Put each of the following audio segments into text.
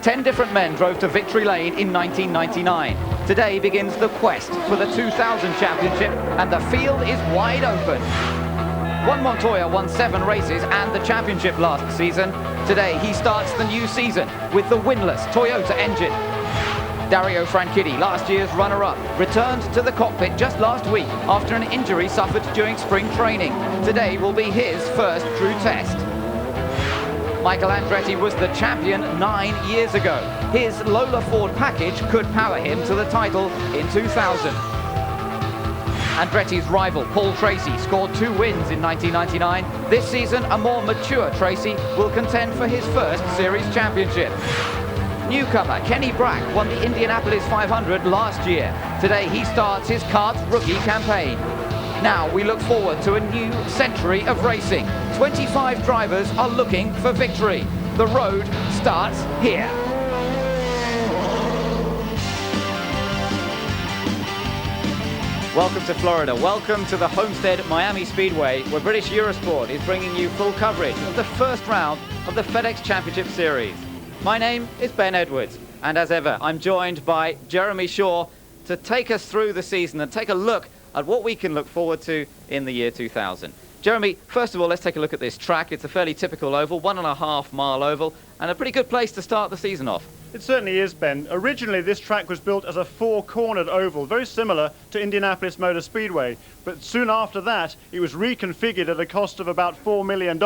10 different men drove to victory lane in 1999. Today begins the quest for the 2000 championship, and the field is wide open. Juan Montoya won 7 races and the championship last season. Today he starts the new season with the winless Toyota engine. Dario Franchitti, last year's runner-up, returned to the cockpit just last week after an injury suffered during spring training. Today will be his first true test. Michael Andretti was the champion 9 years ago. His Lola Ford package could power him to the title in 2000. Andretti's rival, Paul Tracy, scored 2 wins in 1999. This season, a more mature Tracy will contend for his first series championship. Newcomer Kenny Brack won the Indianapolis 500 last year. Today he starts his karts rookie campaign. Now we look forward to a new century of racing. 25 drivers are looking for victory. The road starts here. Welcome to Florida. Welcome to the Homestead Miami Speedway, where British Eurosport is bringing you full coverage of the first round of the FedEx Championship Series. My name is Ben Edwards, and as ever, I'm joined by Jeremy Shaw to take us through the season and take a look at what we can look forward to in the year 2000. Jeremy, first of all, let's take a look at this track. It's a fairly typical oval, 1.5 mile oval, and a pretty good place to start the season off. It certainly is, Ben. Originally, this track was built as a 4-cornered oval, very similar to Indianapolis Motor Speedway. But soon after that, it was reconfigured at a cost of about $4 million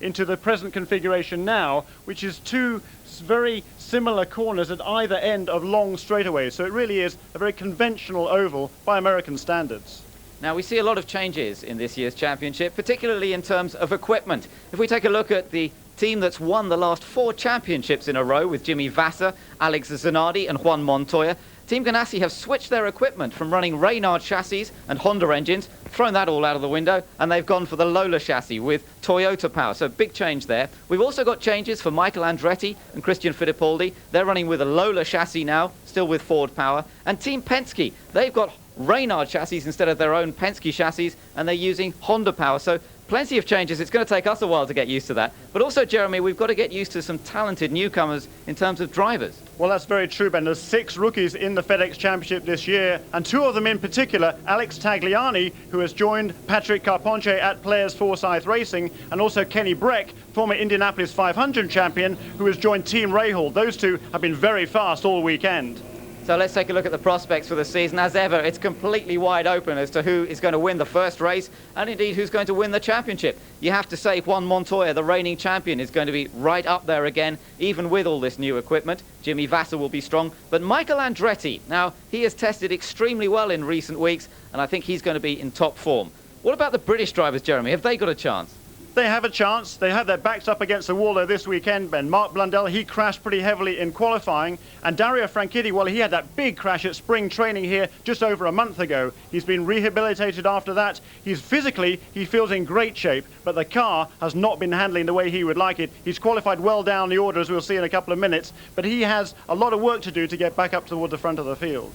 into the present configuration now, which is 2 very similar corners at either end of long straightaways. So it really is a very conventional oval by American standards. Now, we see a lot of changes in this year's championship, particularly in terms of equipment. If we take a look at the team that's won the last 4 championships in a row with Jimmy Vasser, Alex Zanardi and Juan Montoya, Team Ganassi have switched their equipment from running Reynard chassis and Honda engines, thrown that all out of the window, and they've gone for the Lola chassis with Toyota power. So big change there. We've also got changes for Michael Andretti and Christian Fittipaldi. They're running with a Lola chassis now, still with Ford power. And Team Penske, they've got Reynard chassis instead of their own Penske chassis, and they're using Honda power. So plenty of changes. It's going to take us a while to get used to that. But also, Jeremy, we've got to get used to some talented newcomers in terms of drivers. Well, that's very true, Ben. There's 6 rookies in the FedEx Championship this year, and 2 of them in particular, Alex Tagliani, who has joined Patrick Carponche at Players Forsyth Racing, and also Kenny Breck, former Indianapolis 500 champion, who has joined Team Rahal. Those 2 have been very fast all weekend. So let's take a look at the prospects for the season. As ever, it's completely wide open as to who is going to win the first race and indeed who's going to win the championship. You have to say Juan Montoya, the reigning champion, is going to be right up there again, even with all this new equipment. Jimmy Vasser will be strong, but Michael Andretti, now he has tested extremely well in recent weeks, and I think he's going to be in top form. What about the British drivers, Jeremy? Have they got a chance? They have a chance. They have their backs up against the wall though this weekend, Ben. Mark Blundell, he crashed pretty heavily in qualifying, and Dario Franchitti, well, he had that big crash at spring training here just over a month ago. He's been rehabilitated after that. He feels in great shape, but the car has not been handling the way he would like it. He's qualified well down the order, as we'll see in a couple of minutes, but he has a lot of work to do to get back up toward the front of the field.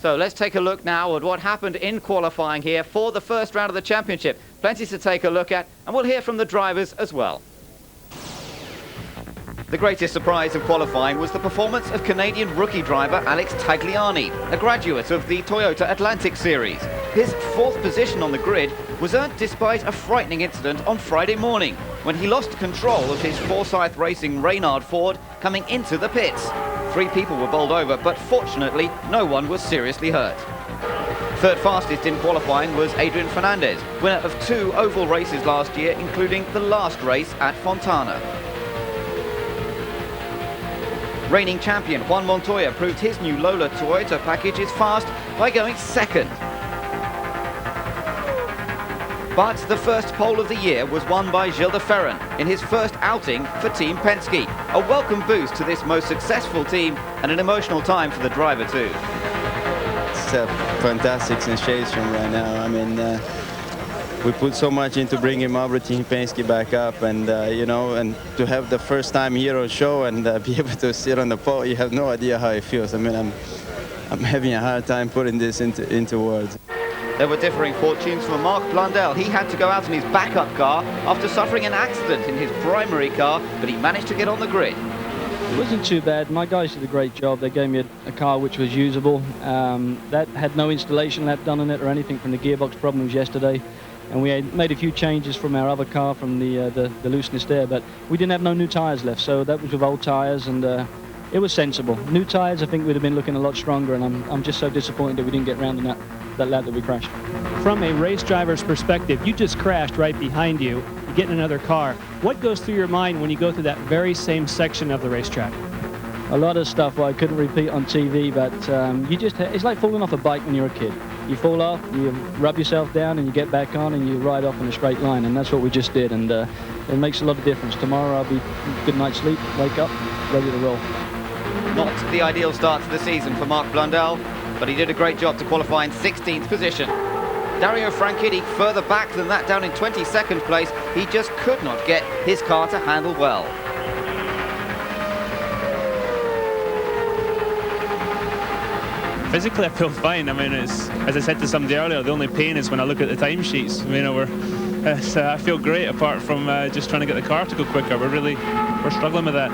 So let's take a look now at what happened in qualifying here for the first round of the championship. Plenty to take a look at, and we'll hear from the drivers as well. The greatest surprise of qualifying was the performance of Canadian rookie driver Alex Tagliani, a graduate of the Toyota Atlantic Series. His 4th position on the grid was earned despite a frightening incident on Friday morning when he lost control of his Forsyth Racing Reynard Ford coming into the pits. 3 people were bowled over, but fortunately no one was seriously hurt. 3rd fastest in qualifying was Adrian Fernandez, winner of 2 oval races last year, including the last race at Fontana. Reigning champion Juan Montoya proved his new Lola Toyota package is fast by going 2nd. But the first pole of the year was won by Gilles de Ferran in his first outing for Team Penske. A welcome boost to this most successful team and an emotional time for the driver too. It's a fantastic sensation right now. I mean, we put so much into bringing Marlboro Team Penske back up, and you know, and to have the first time hero show and be able to sit on the pole, you have no idea how it feels. I mean, I'm having a hard time putting this into words. There were differing fortunes for Mark Blundell. He had to go out in his backup car after suffering an accident in his primary car, but he managed to get on the grid. It wasn't too bad. My guys did a great job. They gave me a car which was usable. That had no installation lap done on it or anything from the gearbox problems yesterday. And we had made a few changes from our other car from the looseness there, but we didn't have no new tyres left, so that was with old tyres, and it was sensible. New tyres, I think we'd have been looking a lot stronger, and I'm just so disappointed that we didn't get round in that lap that we crashed. From a race driver's perspective, you just crashed right behind you. You get in another car. What goes through your mind when you go through that very same section of the racetrack? A lot of stuff I couldn't repeat on TV, but it's like falling off a bike when you're a kid. You fall off, you rub yourself down, and you get back on, and you ride off in a straight line, and that's what we just did, and it makes a lot of difference. Tomorrow I'll be good night's sleep, wake up, ready to roll. Not the ideal start to the season for Mark Blundell, but he did a great job to qualify in 16th position. Dario Franchitti further back than that, down in 22nd place. He just could not get his car to handle well. Physically, I feel fine. I mean, it's, as I said to somebody earlier, the only pain is when I look at the timesheets. I mean, I feel great apart from just trying to get the car to go quicker. We're struggling with that.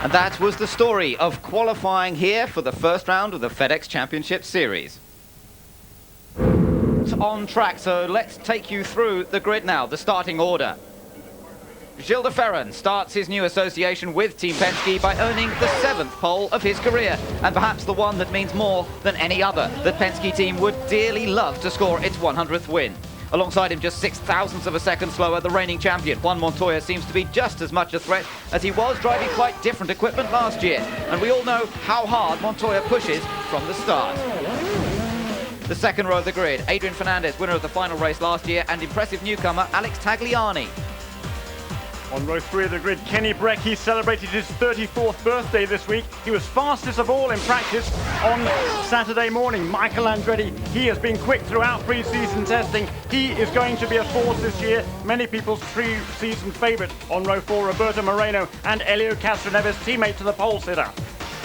And that was the story of qualifying here for the first round of the FedEx Championship Series. It's on track, so let's take you through the grid now, the starting order. Gilles de Ferran starts his new association with Team Penske by earning the 7th pole of his career, and perhaps the one that means more than any other. The Penske team would dearly love to score its 100th win. Alongside him, just 0.06 of a second slower, the reigning champion, Juan Montoya, seems to be just as much a threat as he was driving quite different equipment last year. And we all know how hard Montoya pushes from the start. The second row of the grid, Adrian Fernandez, winner of the final race last year, and impressive newcomer Alex Tagliani. On row 3 of the grid, Kenny Breck, he celebrated his 34th birthday this week. He was fastest of all in practice on Saturday morning. Michael Andretti, he has been quick throughout pre-season testing. He is going to be a force this year. Many people's pre-season favourite on row 4, Roberto Moreno and Helio Castroneves, teammate to the pole sitter.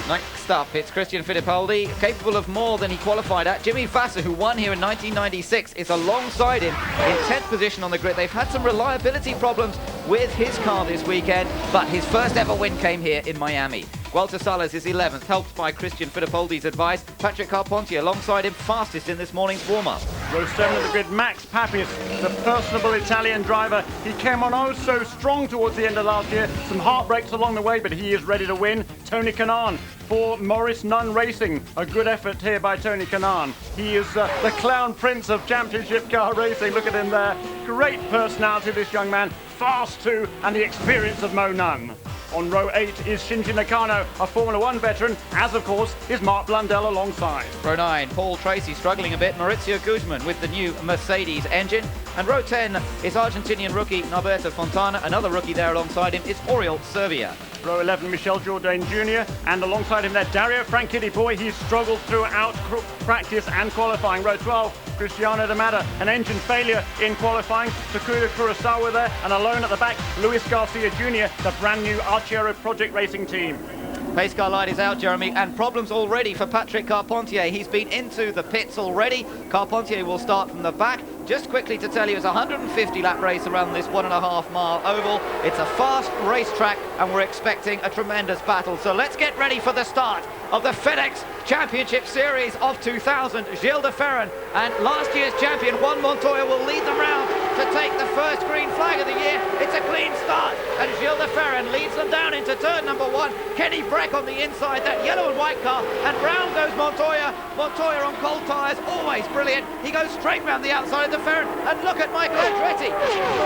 Next up, it's Christian Fittipaldi, capable of more than he qualified at. Jimmy Vasser, who won here in 1996, is alongside him in 10th position on the grid. They've had some reliability problems with his car this weekend, but his first ever win came here in Miami. Walter Salas is 11th, helped by Christian Fittipaldi's advice. Patrick Carpentier alongside him, fastest in this morning's warm-up. Row 7 of the grid, Max Papis, the personable Italian driver. He came on oh so strong towards the end of last year. Some heartbreaks along the way, but he is ready to win. Tony Kanaan for Maurice Nunn Racing. A good effort here by Tony Kanaan. He is the clown prince of championship car racing. Look at him there. Great personality, this young man. Fast too, and the experience of Mo Nunn. On row 8 is Shinji Nakano, a Formula 1 veteran, as of course is Mark Blundell alongside. Row 9, Paul Tracy struggling a bit, Maurizio Guzman with the new Mercedes engine. And row 10 is Argentinian rookie Norberto Fontana. Another rookie there alongside him is Oriol Servia. Row 11, Michel Jourdain Jr. And alongside him there, Dario Franchitti. Boy, he's struggled throughout practice and qualifying. Row 12, Cristiano D'Amata, an engine failure in qualifying. Takuma Kurosawa there, and alone at the back, Luis Garcia Jr., the brand new Arciero Project Racing team. Pace car light is out, Jeremy, and problems already for Patrick Carpentier. He's been into the pits already. Carpentier will start from the back. Just quickly to tell you, it's a 150 lap race around this 1.5 mile oval. It's a fast racetrack, and we're expecting a tremendous battle. So let's get ready for the start of the FedEx Championship Series of 2000. Gilles de Ferran and last year's champion Juan Montoya will lead them round to take the first green flag of the year. It's a clean start, and Gilles de Ferran leads them down into turn number 1. Kenny Breck on the inside, that yellow and white car, and round goes Montoya. Montoya on cold tyres, always brilliant. He goes straight round the outside of de Ferran, and look at Michael Andretti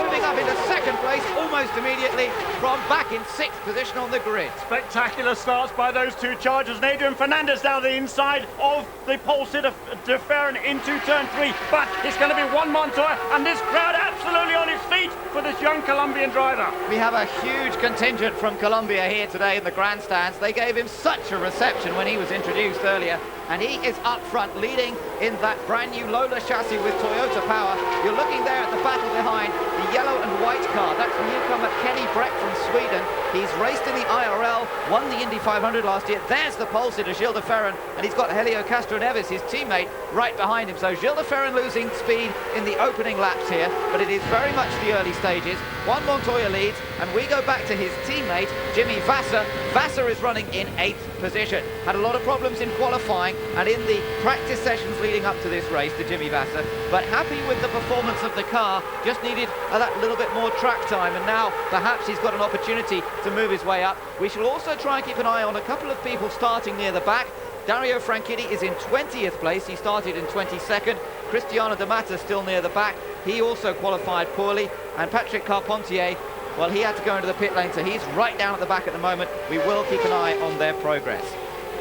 moving up into second place almost immediately from back in 6th position on the grid. Spectacular starts by those two chargers. And Adrian Fernandez down the inside of the pole sitter de Ferran into turn 3, but it's going to be Juan Montoya, and this crowd absolutely on its feet for this young Colombian driver. We have a huge contingent from Colombia here today in the grandstands. They gave him such a reception when he was introduced earlier, and he is up front leading in that brand new Lola chassis with Toyota power. You're looking there at the battle behind the yellow and white car. That's newcomer Kenny Breck from Sweden. He's raced in the IRL, won the Indy 500 last year. There's the pole sitter, Gilles de Ferran, and he's got Helio Castroneves, his teammate, right behind him. So Gilles de Ferran losing speed in the opening laps here. but it is very much the early stages. Juan Montoya leads, and we go back to his teammate, Jimmy Vasser. Vasser is running in 8th position. Had a lot of problems in qualifying and in the practice sessions leading up to this race, to Jimmy Vasser, but happy with the performance of the car, just needed that little bit more track time, and now perhaps he's got an opportunity to move his way up. We shall also try and keep an eye on a couple of people starting near the back. Dario Franchitti is in 20th place. He started in 22nd. Cristiano D'Amata still near the back. He also qualified poorly. And Patrick Carpentier, well, he had to go into the pit lane, so he's right down at the back at the moment. We will keep an eye on their progress.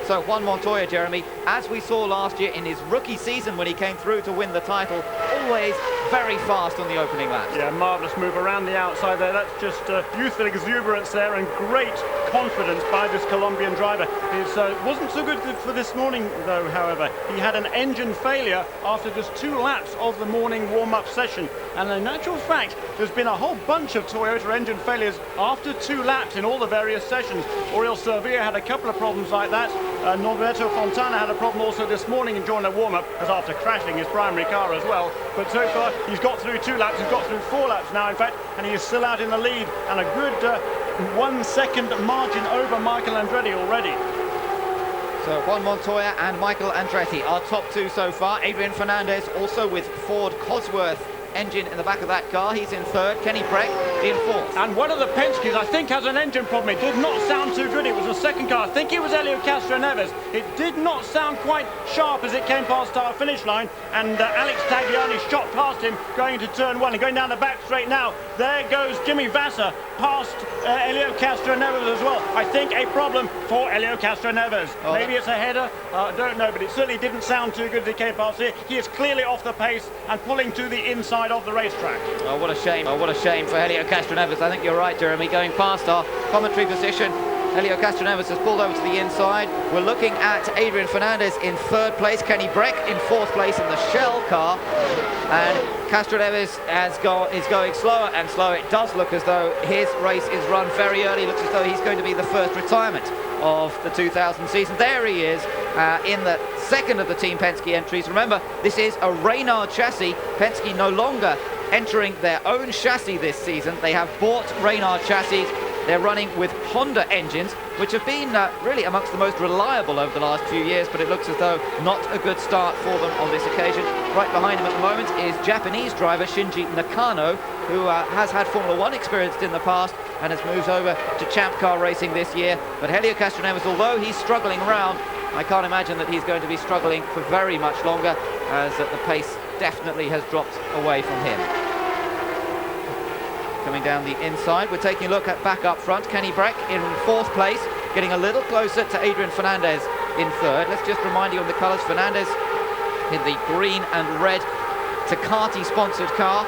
So Juan Montoya, Jeremy, as we saw last year in his rookie season when he came through to win the title, always very fast on the opening laps. Yeah, marvellous move around the outside there. That's just youthful exuberance there and great confidence by this Colombian driver. It wasn't so good for this morning, though, however. He had an engine failure after just 2 laps of the morning warm-up session. And in actual fact, there's been a whole bunch of Toyota engine failures after 2 laps in all the various sessions. Oriol Servia had a couple of problems like that. Norberto Fontana had a problem also this morning during the warm-up, as after crashing his primary car as well. But so far, he's got through 2 laps, he's got through 4 laps now, in fact, and he is still out in the lead, and a good 1 second margin over Michael Andretti already. So Juan Montoya and Michael Andretti are top 2 so far. Adrian Fernandez also with Ford Cosworth engine in the back of that car. He's in 3rd. Kenny Breck in 4th. And one of the Penske's, I think, has an engine problem. It did not sound too good. It was the 2nd car. I think it was Helio Castroneves. It did not sound quite sharp as it came past our finish line. And Alex Tagliani shot past him going into turn 1 and going down the back straight now. There goes Jimmy Vasser past Helio Castroneves as well. I think a problem for Helio Castroneves. Oh, maybe it's a header. I don't know, but it certainly didn't sound too good as he came past here. He is clearly off the pace and pulling to the inside of the racetrack. Oh, what a shame. Oh, what a shame for Helio Castroneves. I think you're right, Jeremy. Going past our commentary position, Helio Castroneves has pulled over to the inside. We're looking at Adrian Fernandez in 3rd place, Kenny Breck in 4th place in the Shell car, and Castroneves is going slower and slower. It does look as though his race is run very early. It looks as though he's going to be the first retirement of the 2000 season. There he is in the 2nd of the Team Penske entries. Remember, this is a Reynard chassis. Penske no longer entering their own chassis this season. They have bought Reynard chassis. They're running with Honda engines, which have been really amongst the most reliable over the last few years, but it looks as though not a good start for them on this occasion. Right behind him at the moment is Japanese driver Shinji Nakano, who has had Formula 1 experience in the past and has moved over to Champ Car racing this year. But Helio Castroneves, although he's struggling around, I can't imagine that he's going to be struggling for very much longer, as the pace definitely has dropped away from him. Coming down the inside, we're taking a look at back up front. Kenny Breck in 4th place, getting a little closer to Adrian Fernandez in 3rd. Let's just remind you on the colours. Fernandez in the green and red Tecate sponsored car,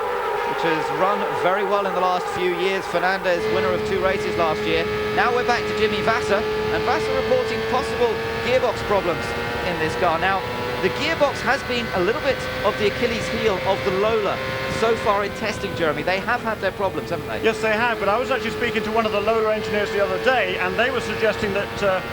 which has run very well in the last few years. Fernandez, winner of 2 races last year. Now we're back to Jimmy Vasser, and Vasser reporting possible gearbox problems in this car. Now, the gearbox has been a little bit of the Achilles heel of the Lola so far in testing, Jeremy. They have had their problems, haven't they? Yes, they have, but I was actually speaking to one of the Lola engineers the other day, and they were suggesting that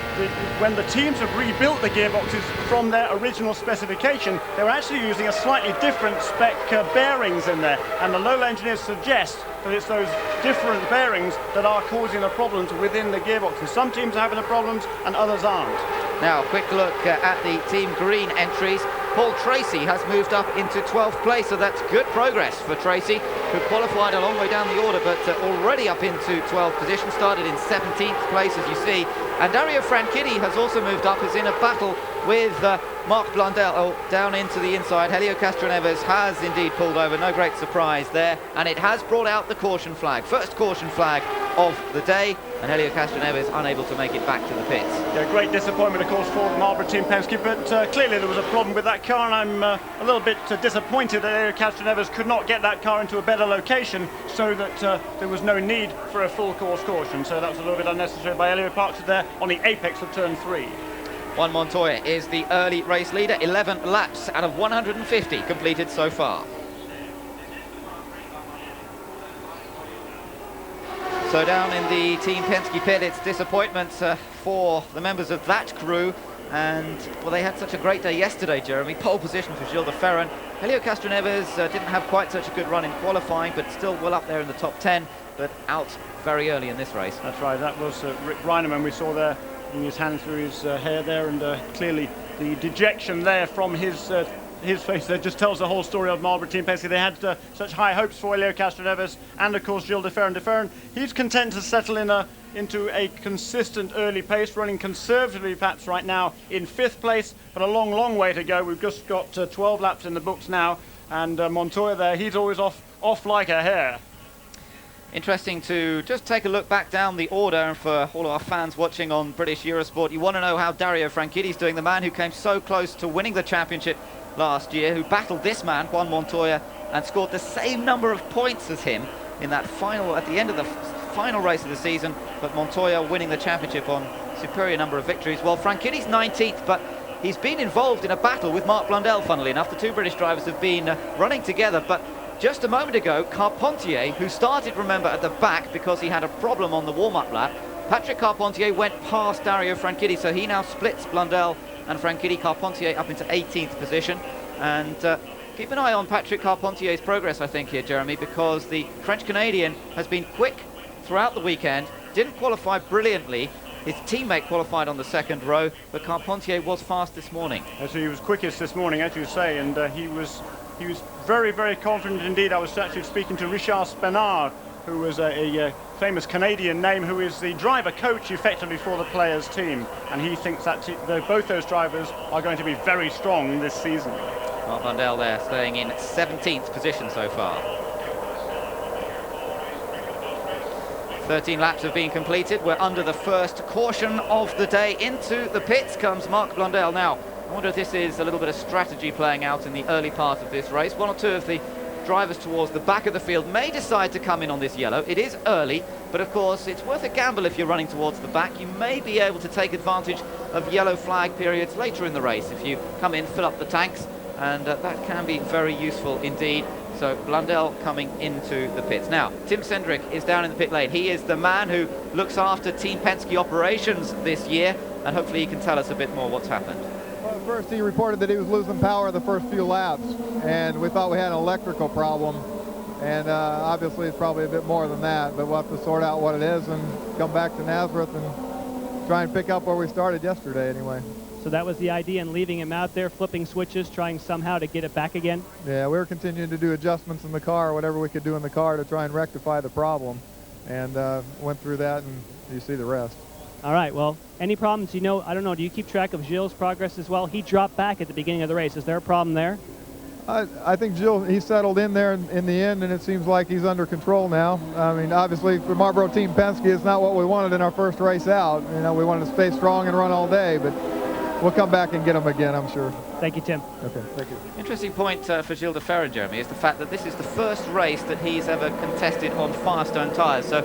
when the teams have rebuilt the gearboxes from their original specification, they were actually using a slightly different spec bearings in there, and the Lola engineers suggest that it's those different bearings that are causing the problems within the gearboxes. Some teams are having the problems and others aren't. Now, quick look at the Team Green entries. Paul Tracy has moved up into 12th place, so that's good progress for Tracy, who qualified a long way down the order, but already up into 12th position, started in 17th place, as you see. And Dario Franchitti has also moved up, is in a battle with Marc Blundell down into the inside. Helio Castroneves has indeed pulled over, no great surprise there, and it has brought out the caution flag. First caution flag of the day, and Helio Castroneves unable to make it back to the pits. Yeah, great disappointment, of course, for the Marlboro Team Penske, but clearly there was a problem with that car, and I'm a little bit disappointed that Helio Castroneves could not get that car into a better location, so that there was no need for a full course caution. So that was a little bit unnecessary by Helio, parked there on the apex of turn 3. Juan Montoya is the early race leader, 11 laps out of 150 completed so far. So down in the Team Penske pit, it's disappointment for the members of that crew And, well, they had such a great day yesterday, Jeremy. Pole position for Gilles de Ferran. Helio Castroneves didn't have quite such a good run in qualifying, but still well up there in the top 10, but out very early in this race. That's right, that was Rick Reinemann we saw there, putting his hand through his hair there, and clearly the dejection there from his face there just tells the whole story of Marlboro Team Penske. They had such high hopes for Helio Castroneves and, of course, Gilles de Ferran. De Ferran, he's content to settle into a consistent early pace, running conservatively perhaps right now in 5th place, but a long, long way to go. We've just got 12 laps in the books now, and Montoya there, he's always off like a hare. Interesting to just take a look back down the order, and for all of our fans watching on British Eurosport, you want to know how Dario Franchitti's doing, the man who came so close to winning the championship last year, who battled this man, Juan Montoya, and scored the same number of points as him in that final, at the end of the final race of the season, but Montoya winning the championship on superior number of victories. Well, Franchitti's 19th, but he's been involved in a battle with Marc Blundell, funnily enough. The two British drivers have been running together, but just a moment ago, Carpentier, who started, remember, at the back because he had a problem on the warm-up lap, Patrick Carpentier went past Dario Franchitti, so he now splits Blundell and Franchitti. Carpentier up into 18th position, and keep an eye on Patrick Carpentier's progress, I think, here, Jeremy, because the French-Canadian has been quick throughout the weekend, didn't qualify brilliantly. His teammate qualified on the 2nd row, but Carpentier was fast this morning. Actually, he was quickest this morning, as you say, and he was very, very confident indeed. I was actually speaking to Richard Spenard, who was a famous Canadian name, who is the driver coach effectively for the players' team, and he thinks that both those drivers are going to be very strong this season. Marc Blundell there, staying in 17th position so far. 13 laps have been completed. We're under the first caution of the day. Into the pits comes Marc Blundell now. I wonder if this is a little bit of strategy playing out in the early part of this race. One or two of the drivers towards the back of the field may decide to come in on this yellow. It is early, but of course it's worth a gamble if you're running towards the back. You may be able to take advantage of yellow flag periods later in the race if you come in, fill up the tanks, and that can be very useful indeed. So Blundell coming into the pits. Now, Tim Cindric is down in the pit lane. He is the man who looks after Team Penske operations this year, and hopefully he can tell us a bit more what's happened. Well, first he reported that he was losing power the first few laps, and we thought we had an electrical problem, and obviously it's probably a bit more than that, but we'll have to sort out what it is and come back to Nazareth and try and pick up where we started yesterday anyway. So that was the idea in leaving him out there, flipping switches, trying somehow to get it back again? Yeah, we were continuing to do adjustments in the car, whatever we could do in the car to try and rectify the problem, and went through that, and you see the rest. All right, well, any problems? You know, I don't know, do you keep track of Gilles' progress as well? He dropped back at the beginning of the race. Is there a problem there? I think Gilles, he settled in there in the end, and it seems like he's under control now. I mean, obviously, for Marlboro Team Penske, it's not what we wanted in our first race out. You know, we wanted to stay strong and run all day, but we'll come back and get him again, I'm sure. Thank you, Tim. Okay, thank you. Interesting point for Gilles de Ferran, Jeremy, is the fact that this is the first race that he's ever contested on Firestone tyres. So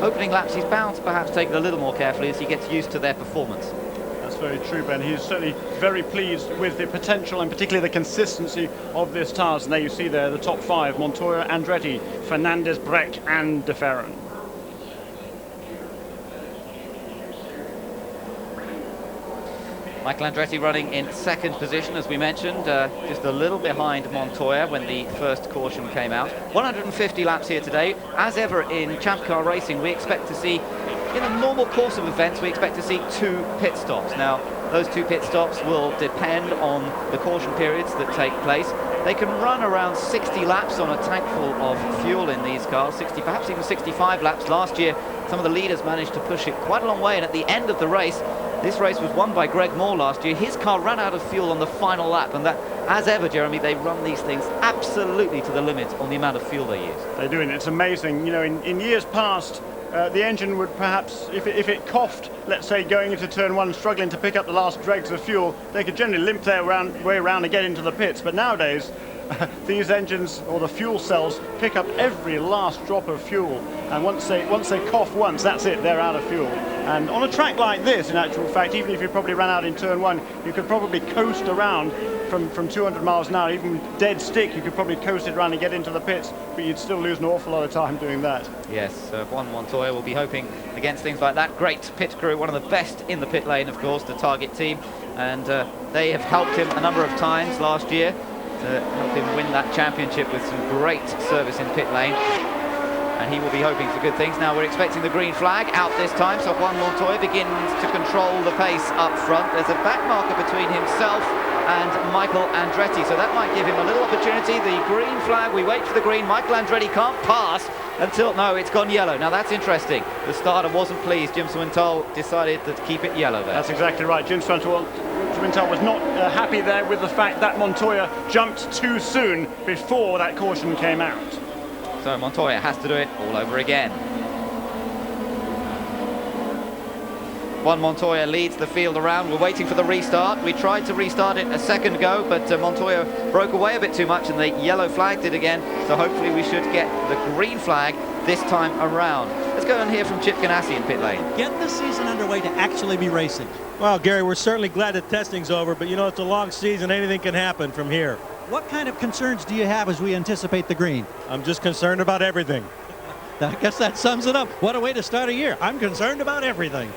opening laps, he's bound to perhaps take it a little more carefully as he gets used to their performance. That's very true, Ben. He's certainly very pleased with the potential and particularly the consistency of this tyres. And there you see there the top 5, Montoya, Andretti, Fernandez, Breck and de Ferran. Michael Andretti running in 2nd position, as we mentioned, just a little behind Montoya when the first caution came out. 150 laps here today. As ever in Champ Car racing, we expect to see, in a normal course of events, we expect to see 2 pit stops. Now, those 2 pit stops will depend on the caution periods that take place. They can run around 60 laps on a tank full of fuel in these cars, 60, perhaps even 65 laps. Last year, some of the leaders managed to push it quite a long way, and at the end of the race, this race was won by Greg Moore last year. His car ran out of fuel on the final lap, and that, as ever, Jeremy, they run these things absolutely to the limit on the amount of fuel they use. They're doing it. It's amazing. You know, in years past, the engine would perhaps, if it coughed, let's say, going into turn 1, struggling to pick up the last dregs of fuel, they could generally limp their way around and get into the pits. But nowadays, these engines, or the fuel cells, pick up every last drop of fuel, and once they cough once, that's it, they're out of fuel. And on a track like this, in actual fact, even if you probably ran out in turn 1, you could probably coast around from 200 miles an hour, even dead stick, you could probably coast it around and get into the pits, but you'd still lose an awful lot of time doing that. Yes, Juan Montoya will be hoping again against things like that. Great pit crew, one of the best in the pit lane, of course, the Target team, and they have helped him a number of times last year to help him win that championship with some great service in pit lane. And he will be hoping for good things. Now we're expecting the green flag out this time, so Juan Montoya begins to control the pace up front. There's a back marker between himself and Michael Andretti, so that might give him a little opportunity. The green flag, we wait for the green. Michael Andretti can't pass until, no, it's gone yellow. Now that's interesting. The starter wasn't pleased. Jim Swintel decided to keep it yellow there. That's exactly right. Jim Swintel was not happy there with the fact that Montoya jumped too soon before that caution came out. So Montoya has to do it all over again. Juan Montoya leads the field around. We're waiting for the restart. We tried to restart it a second ago, but Montoya broke away a bit too much and the yellow flagged it again. So hopefully we should get the green flag this time around. Let's go and hear from Chip Ganassi in pit lane. Get the season underway to actually be racing. Well, Gary, we're certainly glad that testing's over, but you know, it's a long season. Anything can happen from here. What kind of concerns do you have as we anticipate the green? I'm just concerned about everything. I guess that sums it up. What a way to start a year. I'm concerned about everything.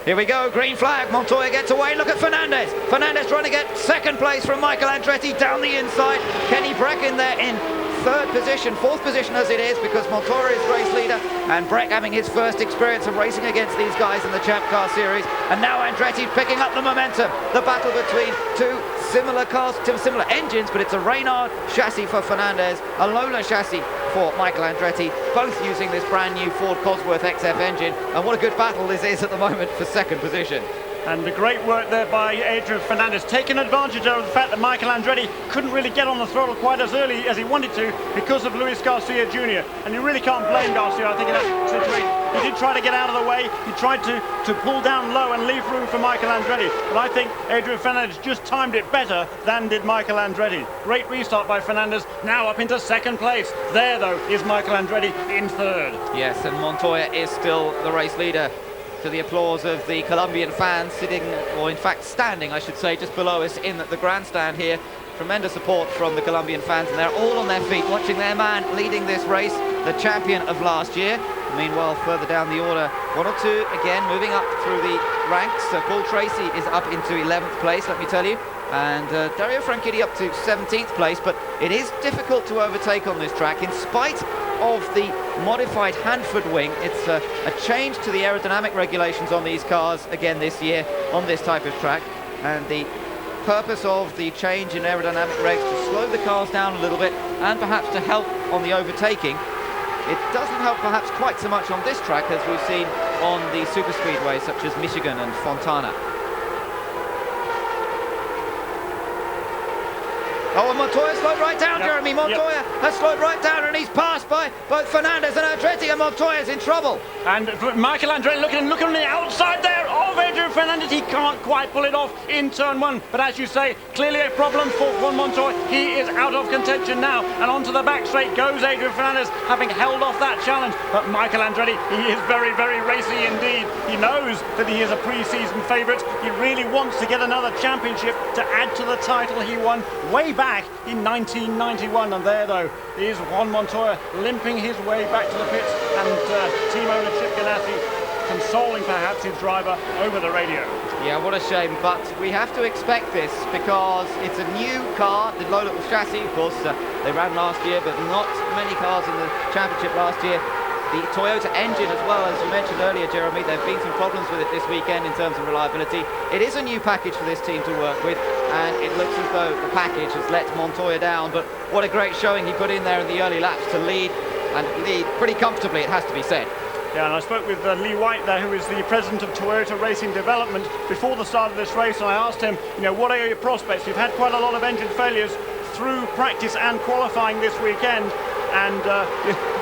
Here we go, green flag. Montoya gets away. Look at Fernandez. Fernandez trying to get second place from Michael Andretti down the inside. Kenny Breck in there in third position, fourth position as it is, because Montoya is race leader, and Breck having his first experience of racing against these guys in the Champ Car Series. And now Andretti picking up the momentum. The battle between two similar cars, two similar engines, but it's a Reynard chassis for Fernandez, a Lola chassis for Michael Andretti, both using this brand new Ford Cosworth XF engine. And what a good battle this is at the moment for second position. And the great work there by Adrian Fernandez, taking advantage of the fact that Michael Andretti couldn't really get on the throttle quite as early as he wanted to because of Luis Garcia Jr. And you really can't blame Garcia, I think, in that situation. He did try to get out of the way. He tried to pull down low and leave room for Michael Andretti. But I think Adrian Fernandez just timed it better than did Michael Andretti. Great restart by Fernandez, now up into second place. There, though, is Michael Andretti in third. Yes, and Montoya is still the race leader, to the applause of the Colombian fans sitting, or in fact standing, I should say, just below us in the grandstand here. Tremendous support from the Colombian fans, and they're all on their feet watching their man leading this race, the champion of last year. Meanwhile, further down the order, one or two again moving up through the ranks. Paul Tracy is up into 11th place, let me tell you, and Dario Franchitti up to 17th place. But it is difficult to overtake on this track in spite of the modified Hanford wing. It's a change to the aerodynamic regulations on these cars again this year on this type of track, and the purpose of the change in aerodynamic regs to slow the cars down a little bit and perhaps to help on the overtaking. It doesn't help perhaps quite so much on this track as we've seen on the super speedways such as Michigan and Fontana. Oh, and Montoya slowed right down, Jeremy. Montoya has slowed right down, and he's passed by both Fernandez and Andretti, and Montoya's in trouble. And Michael Andretti looking on the outside there of Adrian Fernandez. He can't quite pull it off in turn one. But as you say, clearly a problem for Juan Montoya. He is out of contention now, and onto the back straight goes Adrian Fernandez, having held off that challenge. But Michael Andretti, he is very, very racy indeed. He knows that he is a pre-season favourite. He really wants to get another championship to add to the title he won way back in 1991. And there, though, is Juan Montoya limping his way back to the pits, and team owner Chip Ganassi consoling perhaps his driver over the radio. Yeah, what a shame, but we have to expect this because it's a new car, the Lola chassis, of course. They ran last year, but not many cars in the championship last year. The Toyota engine as well, as you mentioned earlier, Jeremy, there have been some problems with it this weekend in terms of reliability. It is a new package for this team to work with, and it looks as though the package has let Montoya down, but what a great showing he put in there in the early laps to lead, and lead pretty comfortably, it has to be said. Yeah, and I spoke with Lee White there, who is the president of Toyota Racing Development, before the start of this race, and I asked him, you know, what are your prospects? You've had quite a lot of engine failures through practice and qualifying this weekend, and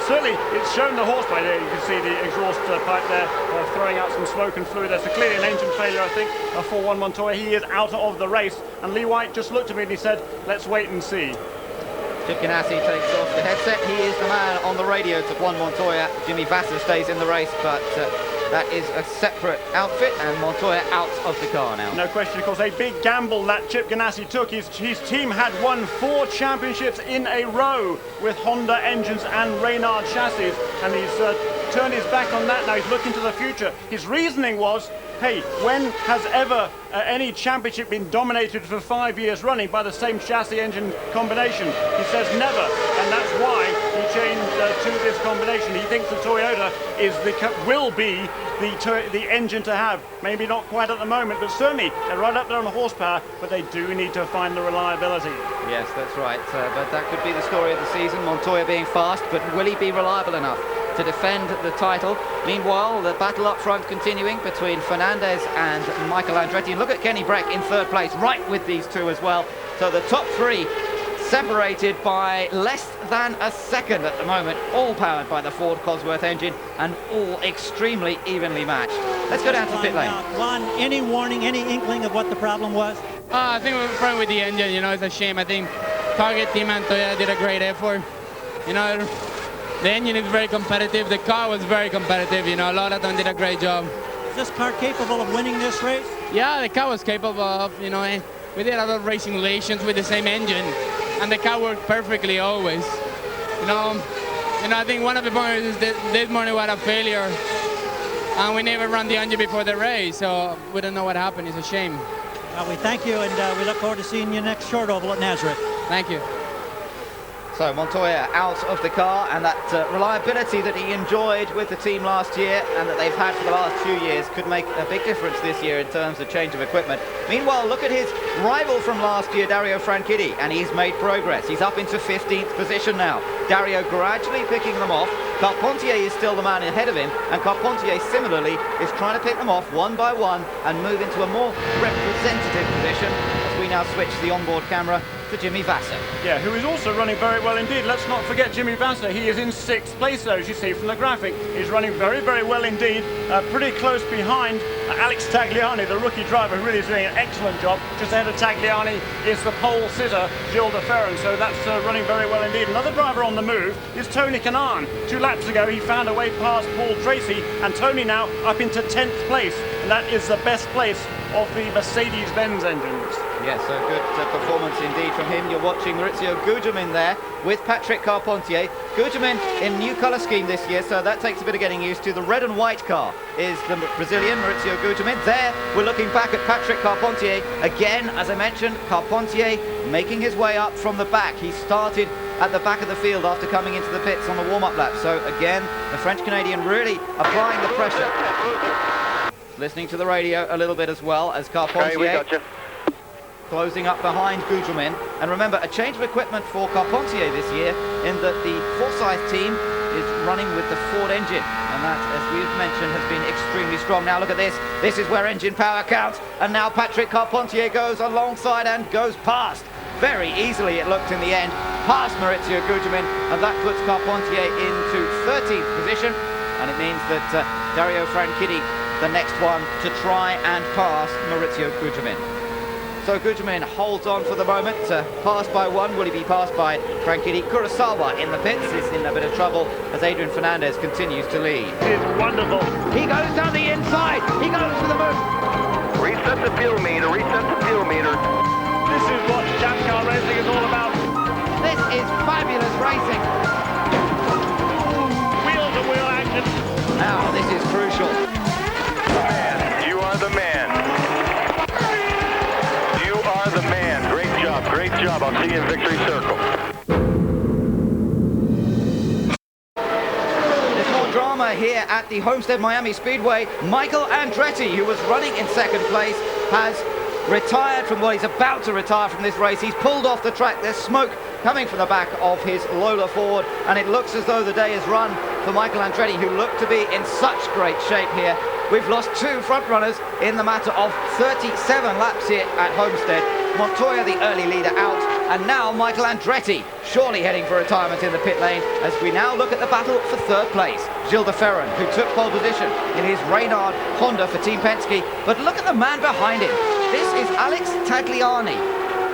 certainly it's shown the horsepower there. You can see the exhaust pipe there throwing out some smoke and fluid. There's clearly an engine failure, I think, for Juan Montoya. He is out of the race, and Lee White just looked at me and he said, let's wait and see. Chip Ganassi takes off the headset. He is the man on the radio to Juan Montoya. Jimmy Vasser stays in the race, but that is a separate outfit, and Montoya out of the car now. No question, of course, a big gamble that Chip Ganassi took. His team had won 4 championships in a row with Honda engines and Reynard chassis, and he's turned his back on that. Now he's looking to the future. His reasoning was, hey, when has ever any championship been dominated for 5 years running by the same chassis engine combination? He says never, and that's why he changed to this combination. He thinks the Toyota will be the engine to have. Maybe not quite at the moment, but certainly they're right up there on the horsepower, but they do need to find the reliability. Yes, that's right. But that could be the story of the season. Montoya being fast, but will he be reliable enough to defend the title? Meanwhile, the battle up front continuing between Fernandez and Michael Andretti. And look at Kenny Breck in third place, right with these two as well. So the top three separated by less than a second at the moment, all powered by the Ford Cosworth engine and all extremely evenly matched. Let's go down to the pit lane. Juan, any warning, any inkling of what the problem was? I think we're front with the engine, you know, it's a shame. I think Target Team and Toyota did a great effort. You know, the engine is very competitive, the car was very competitive, you know, a lot of them did a great job. Is this car capable of winning this race? Yeah, the car was capable of, you know, we did a lot of racing relations with the same engine, and the car worked perfectly always. You know, I think one of the points is that this morning we had a failure, and we never ran the engine before the race, so we don't know what happened. It's a shame. Well, we thank you, and we look forward to seeing you next short oval at Nazareth. Thank you. So Montoya out of the car, and that reliability that he enjoyed with the team last year and that they've had for the last few years could make a big difference this year in terms of change of equipment. Meanwhile, look at his rival from last year, Dario Franchitti, and he's made progress. He's up into 15th position now. Dario gradually picking them off. Carpentier is still the man ahead of him, and Carpentier similarly is trying to pick them off one by one and move into a more representative position as we now switch the onboard camera to Jimmy Vasser. Yeah, who is also running very well indeed. Let's not forget Jimmy Vasser. He is in 6th place, though, as you see from the graphic. He's running very, very well indeed. Pretty close behind Alex Tagliani, the rookie driver, who really is doing an excellent job. Just ahead of Tagliani is the pole sitter, Gilles de Ferran, so that's running very well indeed. Another driver on the move is Tony Kanaan. 2 laps ago, he found a way past Paul Tracy, and Tony now up into 10th place, and that is the best place of the Mercedes-Benz engines. Yes, a good performance indeed from him. You're watching Maurizio Gugelmin there with Patrick Carpentier. Gugelmin in new colour scheme this year, so that takes a bit of getting used to. The red and white car is the Brazilian Maurizio Gugelmin. There, we're looking back at Patrick Carpentier. Again, as I mentioned, Carpentier making his way up from the back. He started at the back of the field after coming into the pits on the warm-up lap. So again, the French-Canadian really applying the pressure. Listening to the radio a little bit as well as Carpentier closing up behind Gugelmin. And remember, a change of equipment for Carpentier this year in that the Forsyth team is running with the Ford engine, and that, as we've mentioned, has been extremely strong. Now look at this. This is where engine power counts, and now Patrick Carpentier goes alongside and goes past. Very easily it looked in the end, past Maurizio Gugelmin, and that puts Carpentier into 13th position, and it means that Dario Franchitti, the next one to try and pass Maurizio Gugelmin. So Gugelmin holds on for the moment, passed by one. Will he be passed by Franchitti? Kurosawa in the pits is in a bit of trouble as Adrian Fernandez continues to lead. It's wonderful. He goes down the inside. He goes for the move. Reset the fuel meter, reset the fuel meter. This is what Jam Car racing is all about. This is fabulous racing. Wheel-to-wheel action. Now this is crucial. Man, you are the man. You are the man. Great job, great job. I'll see you in Victory Circle. There's more drama here at the Homestead Miami Speedway. Michael Andretti, who was running in 2nd place, has retired from, well, he's about to retire from this race. He's pulled off the track. There's smoke coming from the back of his Lola Ford, and it looks as though the day is run for Michael Andretti, who looked to be in such great shape here. We've lost 2 front runners in the matter of 37 laps here at Homestead. Montoya, the early leader, out, and now Michael Andretti surely heading for retirement in the pit lane as we now look at the battle for 3rd place. Gilles de Ferran, who took pole position in his Reynard Honda for Team Penske, but look at the man behind him. This is Alex Tagliani,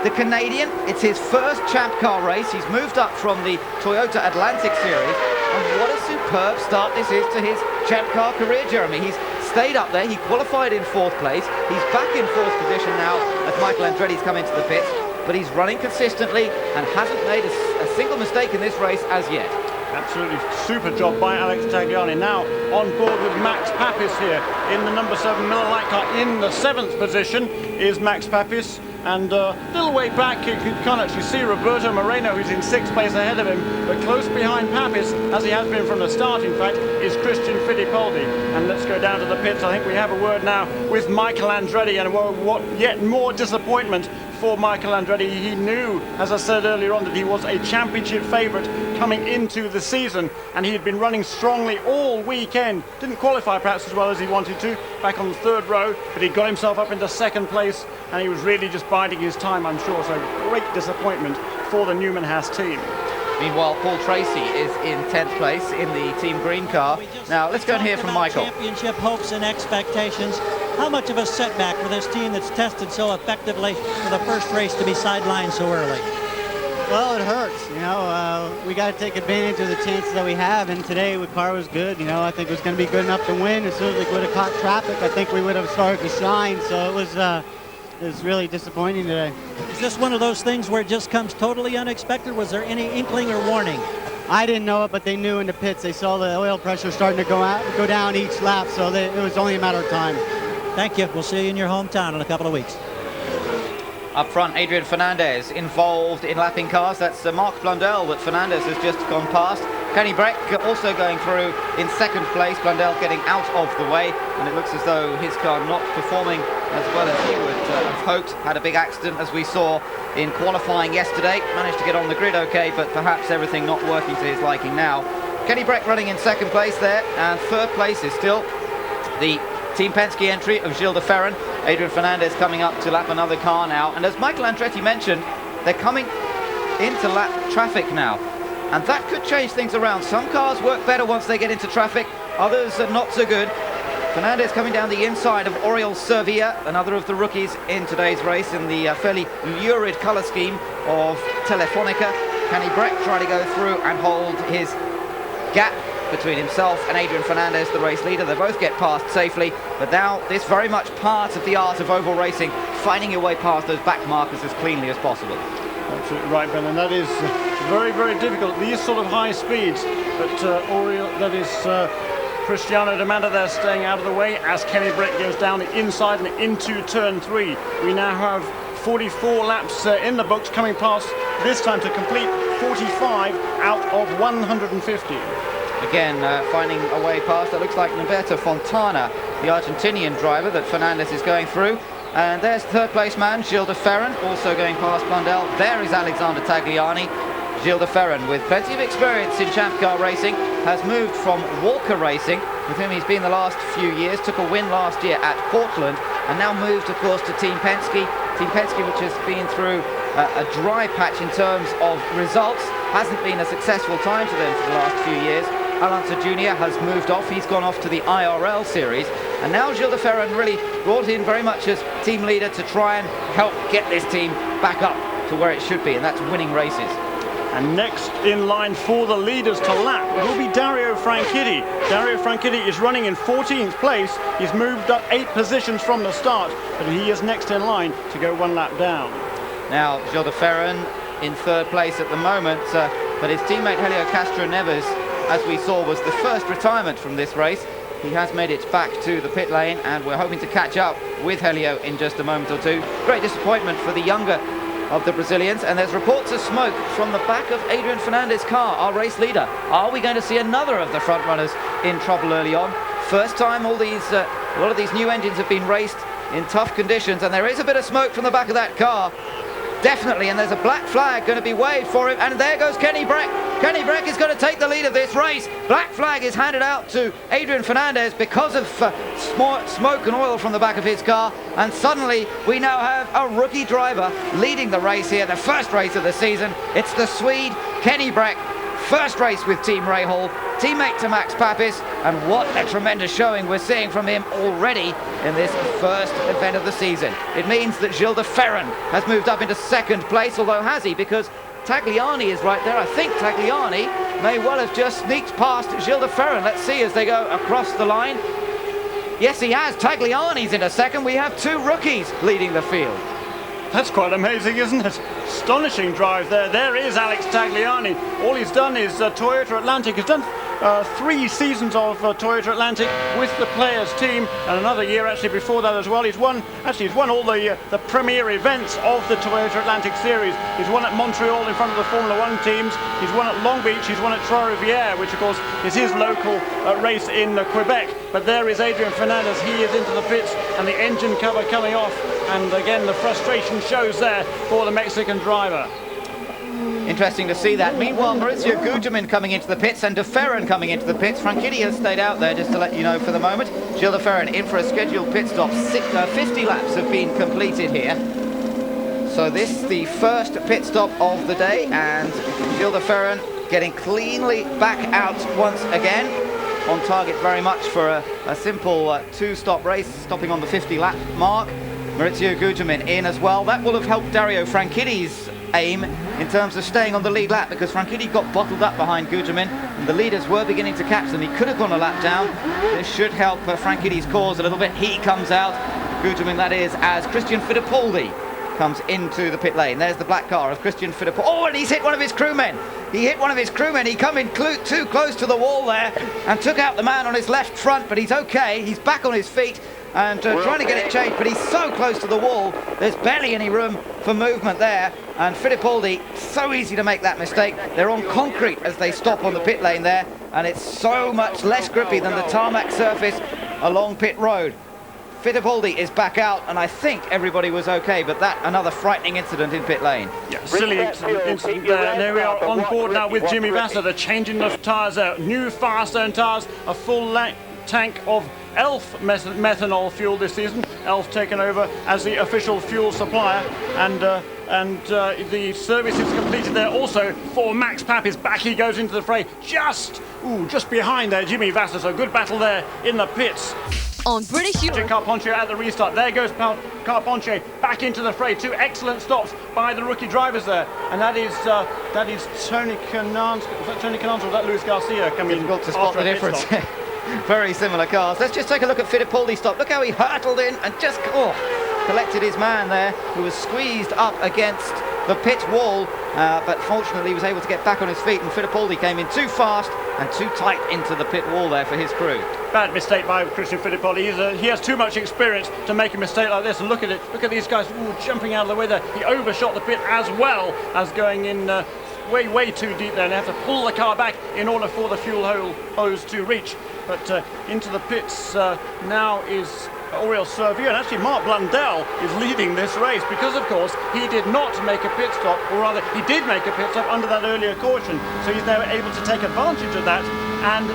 the Canadian. It's his first Champ Car race. He's moved up from the Toyota Atlantic Series, and what a superb start this is to his Champ Car career, Jeremy. He's stayed up there. He qualified in 4th place. He's back in 4th position now as Michael Andretti's come into the pits, but he's running consistently and hasn't made a single mistake in this race as yet. Absolutely super job by Alex Tagliani. Now on board with Max Papis here in the number 7 Miller Lite car. In the 7th position is Max Papis. And a little way back, you can't actually see Roberto Moreno, who's in 6th place ahead of him. But close behind Papis, as he has been from the start, in fact, is Christian Fittipaldi. And let's go down to the pits. I think we have a word now with Michael Andretti. And what yet more disappointment for Michael Andretti. He knew, as I said earlier on, that he was a championship favourite coming into the season, and he had been running strongly all weekend. Didn't qualify perhaps as well as he wanted to, back on the 3rd row, but he got himself up into 2nd place, and he was really just biding his time, I'm sure. So great disappointment for the Newman Haas team. Meanwhile, Paul Tracy is in 10th place in the Team Green car. Now, let's go and hear from Michael. Championship hopes and expectations. How much of a setback for this team that's tested so effectively for the first race to be sidelined so early? Well, it hurts. You know, we got to take advantage of the chances that we have, and today the car was good. You know, I think it was going to be good enough to win. As soon as we would have caught traffic, I think we would have started to shine. So it was really disappointing today. Is this one of those things where it just comes totally unexpected? Was there any inkling or warning? I didn't know it, but they knew in the pits. They saw the oil pressure starting to go down each lap, so it was only a matter of time. Thank you. We'll see you in your hometown in a couple of weeks. Up front, Adrian Fernandez involved in lapping cars. That's Mark Blundell that Fernandez has just gone past. Kenny Breck also going through in 2nd place. Blundell getting out of the way, and it looks as though his car not performing as well as he would have hoped. Had a big accident, as we saw in qualifying yesterday. Managed to get on the grid okay, but perhaps everything not working to his liking now. Kenny Breck running in 2nd place there, and 3rd place is still the Team Penske entry of Gilles de Ferran. Adrian Fernandez coming up to lap another car now, and as Michael Andretti mentioned, they're coming into lap traffic now, and that could change things around. Some cars work better once they get into traffic, others are not so good. Fernandez coming down the inside of Oriol Servia, another of the rookies in today's race in the fairly lurid colour scheme of Telefonica. Kenny Breck trying to go through and hold his gap between himself and Adrian Fernandez, the race leader. They both get past safely, but now this very much part of the art of oval racing, finding your way past those back markers as cleanly as possible. Absolutely right, Ben, and that is very, very difficult. These sort of high speeds, but Cristiano Demanda there staying out of the way as Kenny Breck goes down the inside and into turn 3. We now have 44 laps in the books, coming past this time to complete 45 out of 150. Again, finding a way past, it looks like Norberto Fontana, the Argentinian driver that Fernandez is going through. And there's 3rd place man, Gilles de Ferran, also going past Blundell. There is Alexander Tagliani. Gilles de Ferran, with plenty of experience in Champ Car racing, has moved from Walker Racing, with whom he's been the last few years, took a win last year at Portland, and now moved, of course, to Team Penske. Team Penske, which has been through a dry patch in terms of results, hasn't been a successful time for them for the last few years. Alonso Jr. has moved off. He's gone off to the IRL series. And now Gilles de Ferran really brought in very much as team leader to try and help get this team back up to where it should be, and that's winning races. And next in line for the leaders to lap will be Dario Franchitti. Dario Franchitti is running in 14th place. He's moved up 8 positions from the start, but he is next in line to go 1 lap down. Now Gilles de Ferran in 3rd place at the moment, but his teammate Helio Castro Neves, as we saw, was the first retirement from this race. He has made it back to the pit lane, and we're hoping to catch up with Helio in just a moment or two. Great disappointment for the younger of the Brazilians, and there's reports of smoke from the back of Adrian Fernandez's car, our race leader. Are we going to see another of the front runners in trouble early on? First time a lot of these new engines have been raced in tough conditions, and there is a bit of smoke from the back of that car. Definitely, and there's a black flag going to be waved for him, and there goes Kenny Breck. Kenny Breck is going to take the lead of this race. Black flag is handed out to Adrian Fernandez because of smoke and oil from the back of his car, and suddenly we now have a rookie driver leading the race here, the first race of the season. It's the Swede, Kenny Breck. First race with Team Rahal, teammate to Max Papis, and what a tremendous showing we're seeing from him already in this first event of the season. It means that Gilles de Ferran has moved up into 2nd place, although has he? Because Tagliani is right there. I think Tagliani may well have just sneaked past Gilles de Ferran. Let's see as they go across the line. Yes, he has. Tagliani's into 2nd. We have 2 rookies leading the field. That's quite amazing, isn't it? Astonishing drive there. There is Alex Tagliani. All he's done is Toyota Atlantic. He's done 3 seasons of Toyota Atlantic with the Players team, and another year actually before that as well. He's won all the premier events of the Toyota Atlantic series. He's won at Montreal in front of the Formula One teams. He's won at Long Beach. He's won at Trois-Rivières, which of course is his local race in Quebec. But there is Adrian Fernandez. He is into the pits, and the engine cover coming off. And again, the frustration shows there for the Mexican driver. Interesting to see that. Meanwhile, Maurizio Gugelmin coming into the pits and De Ferran coming into the pits. Franchitti has stayed out there, just to let you know for the moment. Gilles De Ferran in for a scheduled pit stop. 50 laps have been completed here. So this is the first pit stop of the day, and Gilles De Ferran getting cleanly back out once again. On target very much for a simple 2-stop race, stopping on the 50-lap mark. Maurizio Gugelmin in as well. That will have helped Dario Franchitti's aim in terms of staying on the lead lap, because Franchitti got bottled up behind Gugelmin and the leaders were beginning to catch them. He could have gone a lap down. This should help Franchitti's cause a little bit. He comes out, Gugelmin that is, as Christian Fittipaldi comes into the pit lane. There's the black car of Christian Fittipaldi. Oh, and he's hit one of his crewmen. He hit one of his crewmen. He come in too close to the wall there and took out the man on his left front, but he's okay. He's back on his feet and trying to get it changed, but he's so close to the wall, there's barely any room for movement there. And Fittipaldi, so easy to make that mistake. They're on concrete as they stop on the pit lane there, and it's so much less grippy than the tarmac surface along pit road. Fittipaldi is back out, and I think everybody was okay, but that another frightening incident in pit lane. Yeah, silly incident there. And there we are on board now with Jimmy Vasser. They're changing the tyres out. New Firestone tyres, a full tank of Elf methanol fuel this season. Elf taken over as the official fuel supplier, and the service is completed there also for Max Papis. Back he goes into the fray, just behind there Jimmy Vasser. So good battle there in the pits. On British Carpentier at the restart. There goes Carpentier back into the fray. 2 excellent stops by the rookie drivers there, and that is Tony Kanans. Was that Tony Kanans or was that Luis Garcia coming? Difficult to spot the difference. Very similar cars. Let's just take a look at Fittipaldi's stop. Look how he hurtled in and just collected his man there, who was squeezed up against the pit wall, but fortunately he was able to get back on his feet, and Fittipaldi came in too fast and too tight into the pit wall there for his crew. Bad mistake by Christian Fittipaldi. He has too much experience to make a mistake like this, and look at it. Look at these guys jumping out of the way there. He overshot the pit as well as going in way too deep there, and they have to pull the car back in order for the fuel hose to reach. But into the pits now is Aurel Servier, and actually Mark Blundell is leading this race because, of course, he did not make a pit stop, or rather, he did make a pit stop under that earlier caution, so he's now able to take advantage of that, and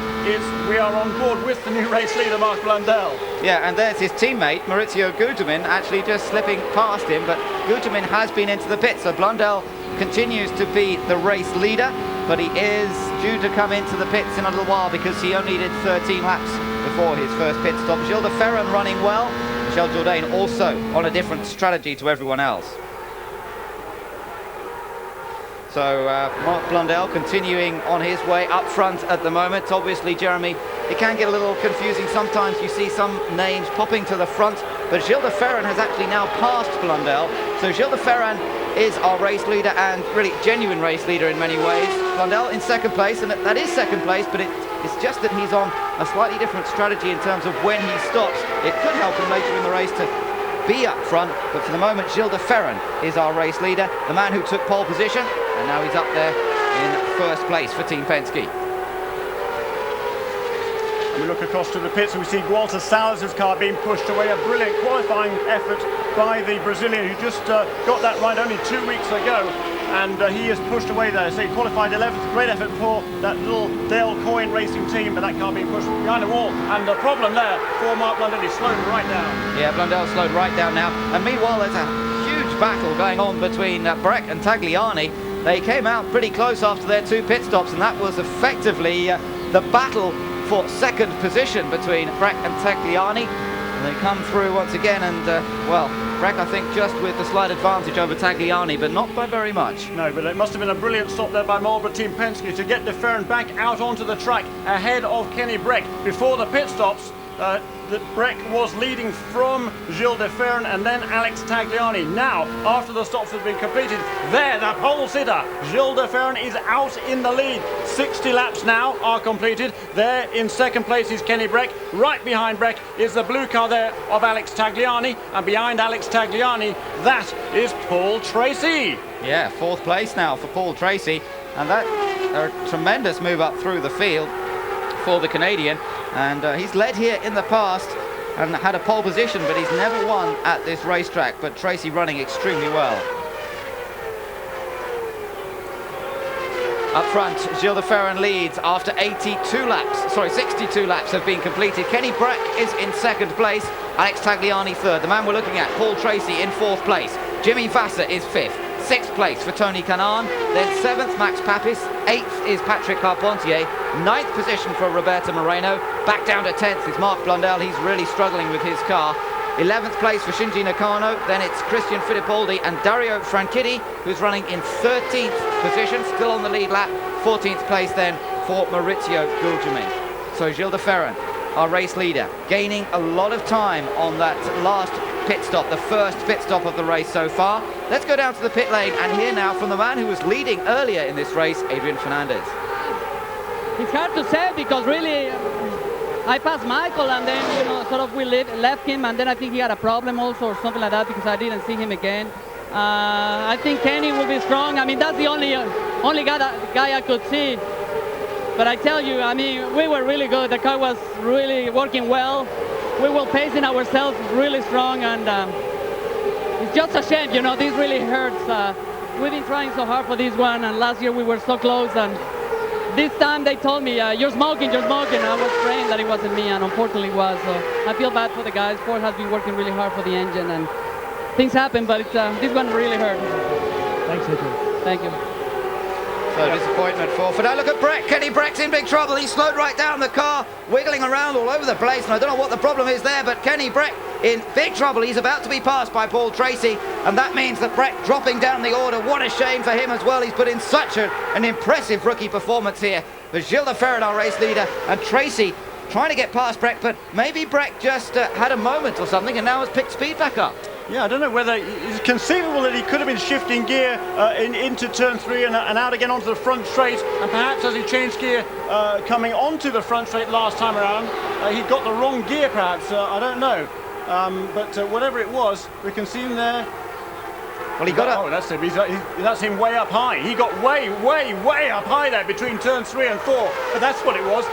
we are on board with the new race leader, Mark Blundell. Yeah, and there's his teammate, Maurizio Gugelmin, actually just slipping past him, but Gugelmin has been into the pit, so Blundell continues to be the race leader, but he is due to come into the pits in a little while because he only did 13 laps before his first pit stop. Gilles De Ferran running well, Michel Jourdain also on a different strategy to everyone else. So Mark Blundell continuing on his way up front at the moment. Obviously, Jeremy, it can get a little confusing. Sometimes you see some names popping to the front, but Gilles De Ferran has actually now passed Blundell. So Gilles De Ferran is our race leader, and really genuine race leader in many ways. Blundell in second place, and that is second place, but it's just that he's on a slightly different strategy in terms of when he stops. It could help him later in the race to be up front, but for the moment Gilles De Ferran is our race leader, the man who took pole position, and now he's up there in first place for Team Penske. We look across to the pits and we see Walter Salazar's car being pushed away. A brilliant qualifying effort by the Brazilian, who just got that right only 2 weeks ago, and he is pushed away there. So he qualified 11th. Great effort for that little Dale Coyne racing team, but that car being pushed behind the wall, and the problem there for Mark Blundell. He's slowed right down. Yeah, Blundell slowed right down now, and meanwhile there's a huge battle going on between Breck and Tagliani. They came out pretty close after their 2 pit stops, and that was effectively the battle for second position between Breck and Tagliani. And they come through once again, and well, Breck I think just with the slight advantage over Tagliani, but not by very much. No, but it must have been a brilliant stop there by Marlboro Team Penske to get De Ferran back out onto the track ahead of Kenny Breck before the pit stops. that Breck was leading from Gilles de Ferran and then Alex Tagliani. Now, after the stops have been completed, there, the pole sitter, Gilles de Ferran is out in the lead. 60 laps now are completed. There in second place is Kenny Breck. Right behind Breck is the blue car there of Alex Tagliani, and behind Alex Tagliani, that is Paul Tracy. Yeah, fourth place now for Paul Tracy, and that a tremendous move up through the field for the Canadian, and he's led here in the past and had a pole position, but he's never won at this racetrack. But Tracy running extremely well. Up front, Gilles de Ferran leads after 62 laps have been completed. Kenny Breck is in second place, Alex Tagliani third. The man we're looking at, Paul Tracy, in fourth place. Jimmy Vasser is fifth. Sixth place for Tony Kanaan, then seventh Max Papis, eighth is Patrick Carpentier, ninth position for Roberto Moreno, back down to 10th is Mark Blundell, he's really struggling with his car. 11th place for Shinji Nakano, then it's Christian Fittipaldi and Dario Franchitti, who's running in 13th position, still on the lead lap. 14th place then for Maurizio Gugelmin. So Gilles de Ferran, our race leader, gaining a lot of time on that last pit stop, the first pit stop of the race so far. Let's go down to the pit lane and hear now from the man who was leading earlier in this race, Adrian Fernandez. It's hard to say because really I passed Michael and then, you know, sort of we left him, and then I think he had a problem also or something like that because I didn't see him again. I think Kenny will be strong. I mean, that's the only guy I could see. But I tell you, I mean, we were really good. The car was really working well. We were pacing ourselves really strong, and it's just a shame, you know, this really hurts. We've been trying so hard for this one, and last year we were so close, and this time they told me, you're smoking. I was praying that it wasn't me, and unfortunately it was. So I feel bad for the guys. Ford has been working really hard for the engine, and things happen, but this one really hurt. Thanks, Adrian. Thank you. So disappointment for Fernando. Look at Breck. Kenny Breck's in big trouble. He slowed right down the car, wiggling around all over the place, and I don't know what the problem is there, but Kenny Breck in big trouble. He's about to be passed by Paul Tracy, and that means that Breck dropping down the order. What a shame for him as well. He's put in such an impressive rookie performance here. But Gilles de Ferran, our race leader, and Tracy trying to get past Breck, but maybe Breck just had a moment or something and now has picked speed back up. Yeah, I don't know whether it's conceivable that he could have been shifting gear into turn 3 and out again onto the front straight, and perhaps as he changed gear coming onto the front straight last time around, he got the wrong gear perhaps, I don't know. But whatever it was, we can see him there. Well, he got up. Oh, that's him. That's him way up high. He got way up high there between turns 3 and 4. But that's what it was.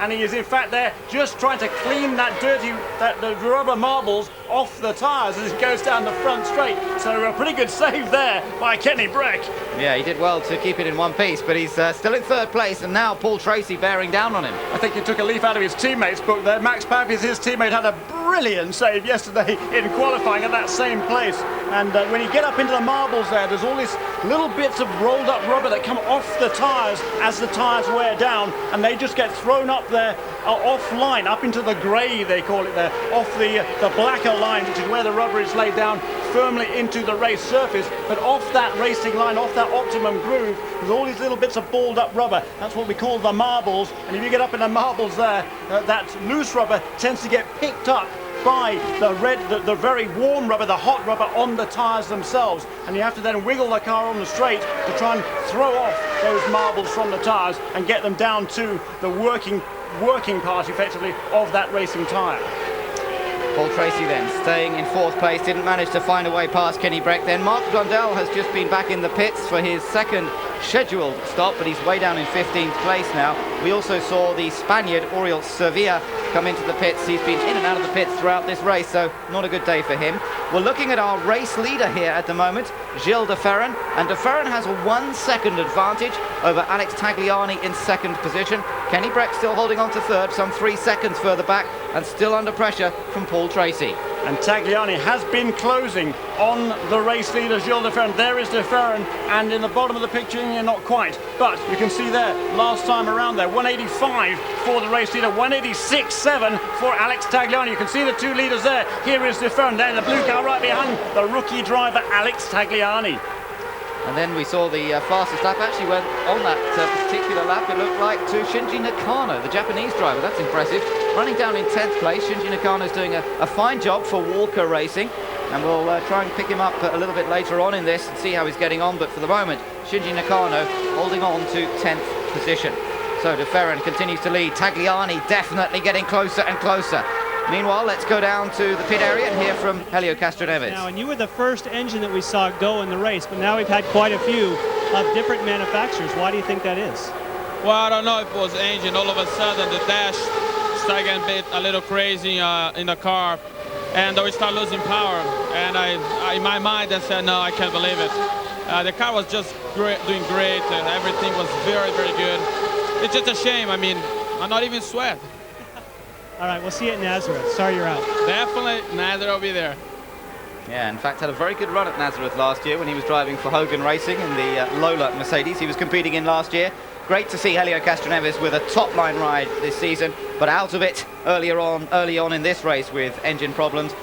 And he is in fact there just trying to clean the rubber marbles off the tyres as he goes down the front straight. So a pretty good save there by Kenny Breck. Yeah, he did well to keep it in one piece, but he's still in third place, and now Paul Tracy bearing down on him. I think he took a leaf out of his teammate's book there. Max Papis, his teammate, had a brilliant save yesterday in qualifying at that same place. And when you get up into the marbles there's all these little bits of rolled up rubber that come off the tyres as the tyres wear down, and they just get thrown up there offline, up into the grey they call it there, off the blacker line, which is where the rubber is laid down firmly into the race surface. But off that racing line, off that optimum groove, there's all these little bits of balled up rubber. That's what we call the marbles, and if you get up in the marbles there, that loose rubber tends to get picked up by the very warm rubber, the hot rubber on the tyres themselves, and you have to then wiggle the car on the straight to try and throw off those marbles from the tyres and get them down to the working part effectively of that racing tyre. Paul Tracy then staying in fourth place, didn't manage to find a way past Kenny Breck. Then Mark Blundell has just been back in the pits for his second scheduled stop, but he's way down in 15th place now. We also saw the Spaniard Oriol Servia come into the pits. He's been in and out of the pits throughout this race, so not a good day for him. We're looking at our race leader here at the moment, Gilles de Ferran, and de Ferran has a 1 second advantage over Alex Tagliani in second position. Kenny Breck still holding on to third, some 3 seconds further back, and still under pressure from Paul Tracy. And Tagliani has been closing on the race leader, Gilles de Ferran. There is de Ferran, and in the bottom of the picture, not quite, but you can see there, last time around there, 185 for the race leader, 186.7 for Alex Tagliani. You can see the two leaders there. Here is de Ferran, there the blue car right behind the rookie driver, Alex Tagliani. And then we saw the fastest lap actually went on that particular lap, it looked like, to Shinji Nakano, the Japanese driver. That's impressive. Running down in 10th place, Shinji Nakano's doing a fine job for Walker Racing. And we'll try and pick him up a little bit later on in this and see how he's getting on. But for the moment, Shinji Nakano holding on to 10th position. So De Ferran continues to lead. Tagliani definitely getting closer and closer. Meanwhile, let's go down to the pit area and hear from Helio Castroneves. Now, and you were the first engine that we saw go in the race, but now we've had quite a few of different manufacturers. Why do you think that is? Well, I don't know if it was the engine. All of a sudden, the dash started getting a little crazy in the car, and we start losing power. And I, in my mind, I said, no, I can't believe it. The car was just doing great, and everything was very, very good. It's just a shame. I mean, I'm not even sweat. All right, we'll see you at Nazareth. Sorry you're out. Definitely, Nazareth will be there. Yeah, in fact, had a very good run at Nazareth last year when he was driving for Hogan Racing in the Lola Mercedes he was competing in last year. Great to see Helio Castroneves with a top-line ride this season, but out of it early on in this race with engine problems.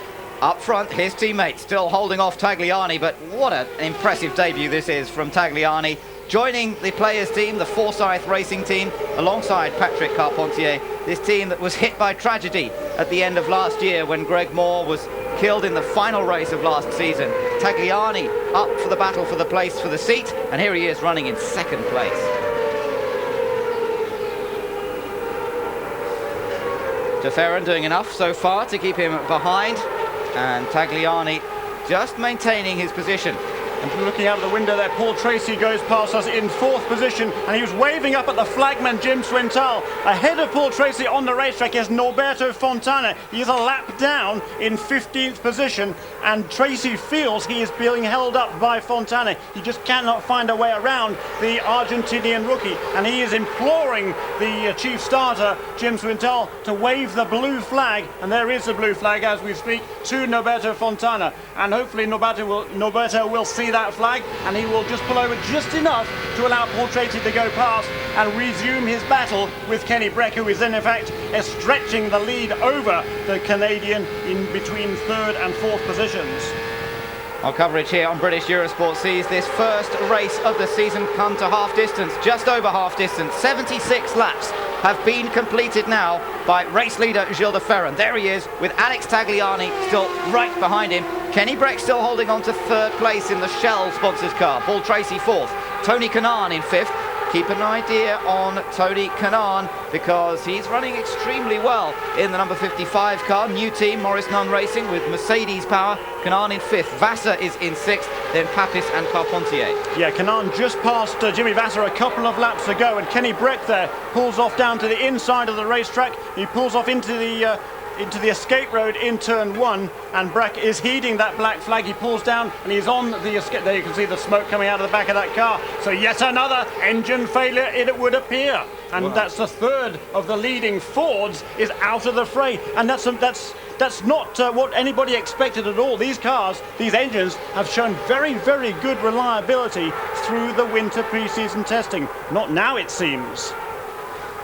Up front, his teammate still holding off Tagliani, but what an impressive debut this is from Tagliani, joining the players' team, the Forsyth Racing team, alongside Patrick Carpentier, this team that was hit by tragedy at the end of last year when Greg Moore was killed in the final race of last season. Tagliani up for the battle for the place for the seat, and here he is running in 2nd place. De Ferran doing enough so far to keep him behind, and Tagliani just maintaining his position. And from looking out of the window there, Paul Tracy goes past us in 4th position, and he was waving up at the flagman Jim Swintal. Ahead of Paul Tracy on the racetrack is Norberto Fontana. He is a lap down in 15th position, and Tracy feels he is being held up by Fontana. He just cannot find a way around the Argentinian rookie, and he is imploring the chief starter, Jim Swintal, to wave the blue flag, and there is a blue flag as we speak, to Norberto Fontana. And hopefully Norberto will see that flag, and he will just pull over just enough to allow Paul Tracy to go past and resume his battle with Kenny Breck, who is then in fact stretching the lead over the Canadian in between 3rd and 4th positions. Our coverage here on British Eurosport sees this first race of the season come to half distance, just over half distance. 76 laps have been completed now by race leader Gilles de Ferran. There he is with Alex Tagliani still right behind him. Kenny Breck still holding on to 3rd place in the Shell sponsored car. Paul Tracy 4th. Tony Kanaan in 5th. Keep an idea on Tony Kanaan because he's running extremely well in the number 55 car. New team, Morris Nunn Racing with Mercedes power. Kanaan in 5th. Vassar is in 6th. Then Papis and Carpentier. Yeah, Kanaan just passed Jimmy Vassar a couple of laps ago, and Kenny Breck there pulls off down to the inside of the racetrack. He pulls off into the escape road in turn 1, and Breck is heeding that black flag. He pulls down and he's on the escape. There you can see the smoke coming out of the back of that car. So yet another engine failure, it would appear. And that's the 3rd of the leading Fords is out of the fray. And that's not what anybody expected at all. These cars, these engines, have shown very, very good reliability through the winter pre-season testing. Not now, it seems.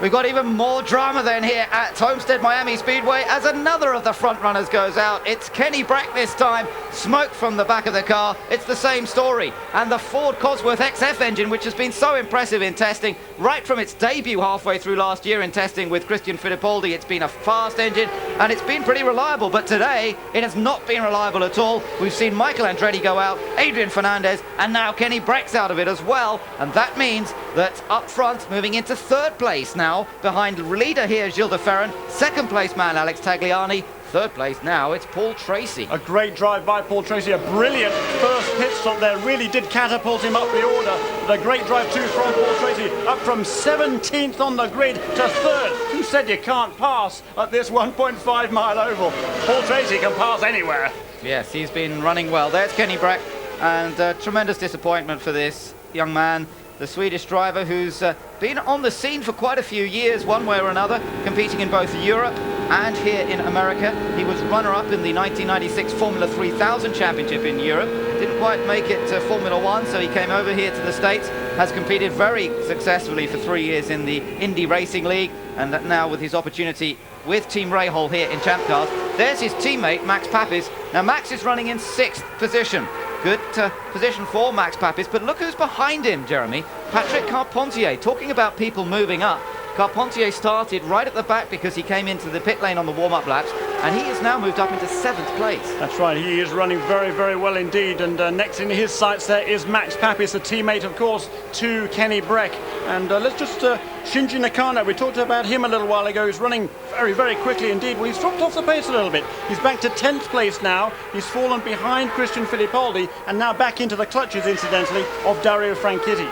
We've got even more drama then here at Homestead Miami Speedway as another of the front runners goes out. It's Kenny Breck this time. Smoke from the back of the car. It's the same story. And the Ford Cosworth XF engine, which has been so impressive in testing, right from its debut halfway through last year in testing with Christian Fittipaldi, it's been a fast engine and it's been pretty reliable. But today, it has not been reliable at all. We've seen Michael Andretti go out, Adrian Fernandez, and now Kenny Breck's out of it as well. And that means that up front, moving into 3rd place now, behind leader here Gilles de Ferran, 2nd place man Alex Tagliani, 3rd place now it's Paul Tracy. A great drive by Paul Tracy, a brilliant first pit stop there, really did catapult him up the order. But a great drive too from Paul Tracy, up from 17th on the grid to 3rd. Who said you can't pass at this 1.5 mile oval? Paul Tracy can pass anywhere. Yes, he's been running well. There's Kenny Breck, and tremendous disappointment for this young man, the Swedish driver who's been on the scene for quite a few years, one way or another, competing in both Europe and here in America. He was runner-up in the 1996 Formula 3000 Championship in Europe. Didn't quite make it to Formula 1, so he came over here to the States, has competed very successfully for 3 years in the Indy Racing League, and that now with his opportunity with Team Rahal here in Champ Cars. There's his teammate, Max Papis. Now, Max is running in 6th position. Good position for Max Papis, but look who's behind him, Jeremy. Patrick Carpentier, talking about people moving up. Carpentier started right at the back because he came into the pit lane on the warm-up laps, and he has now moved up into 7th place. That's right, he is running very, very well indeed, and next in his sights there is Max Papis, a teammate, of course, to Kenny Breck. And let's just, Shinji Nakano, we talked about him a little while ago. He's running very, very quickly indeed. Well, he's dropped off the pace a little bit. He's back to 10th place now. He's fallen behind Christian Fittipaldi, and now back into the clutches, incidentally, of Dario Franchitti.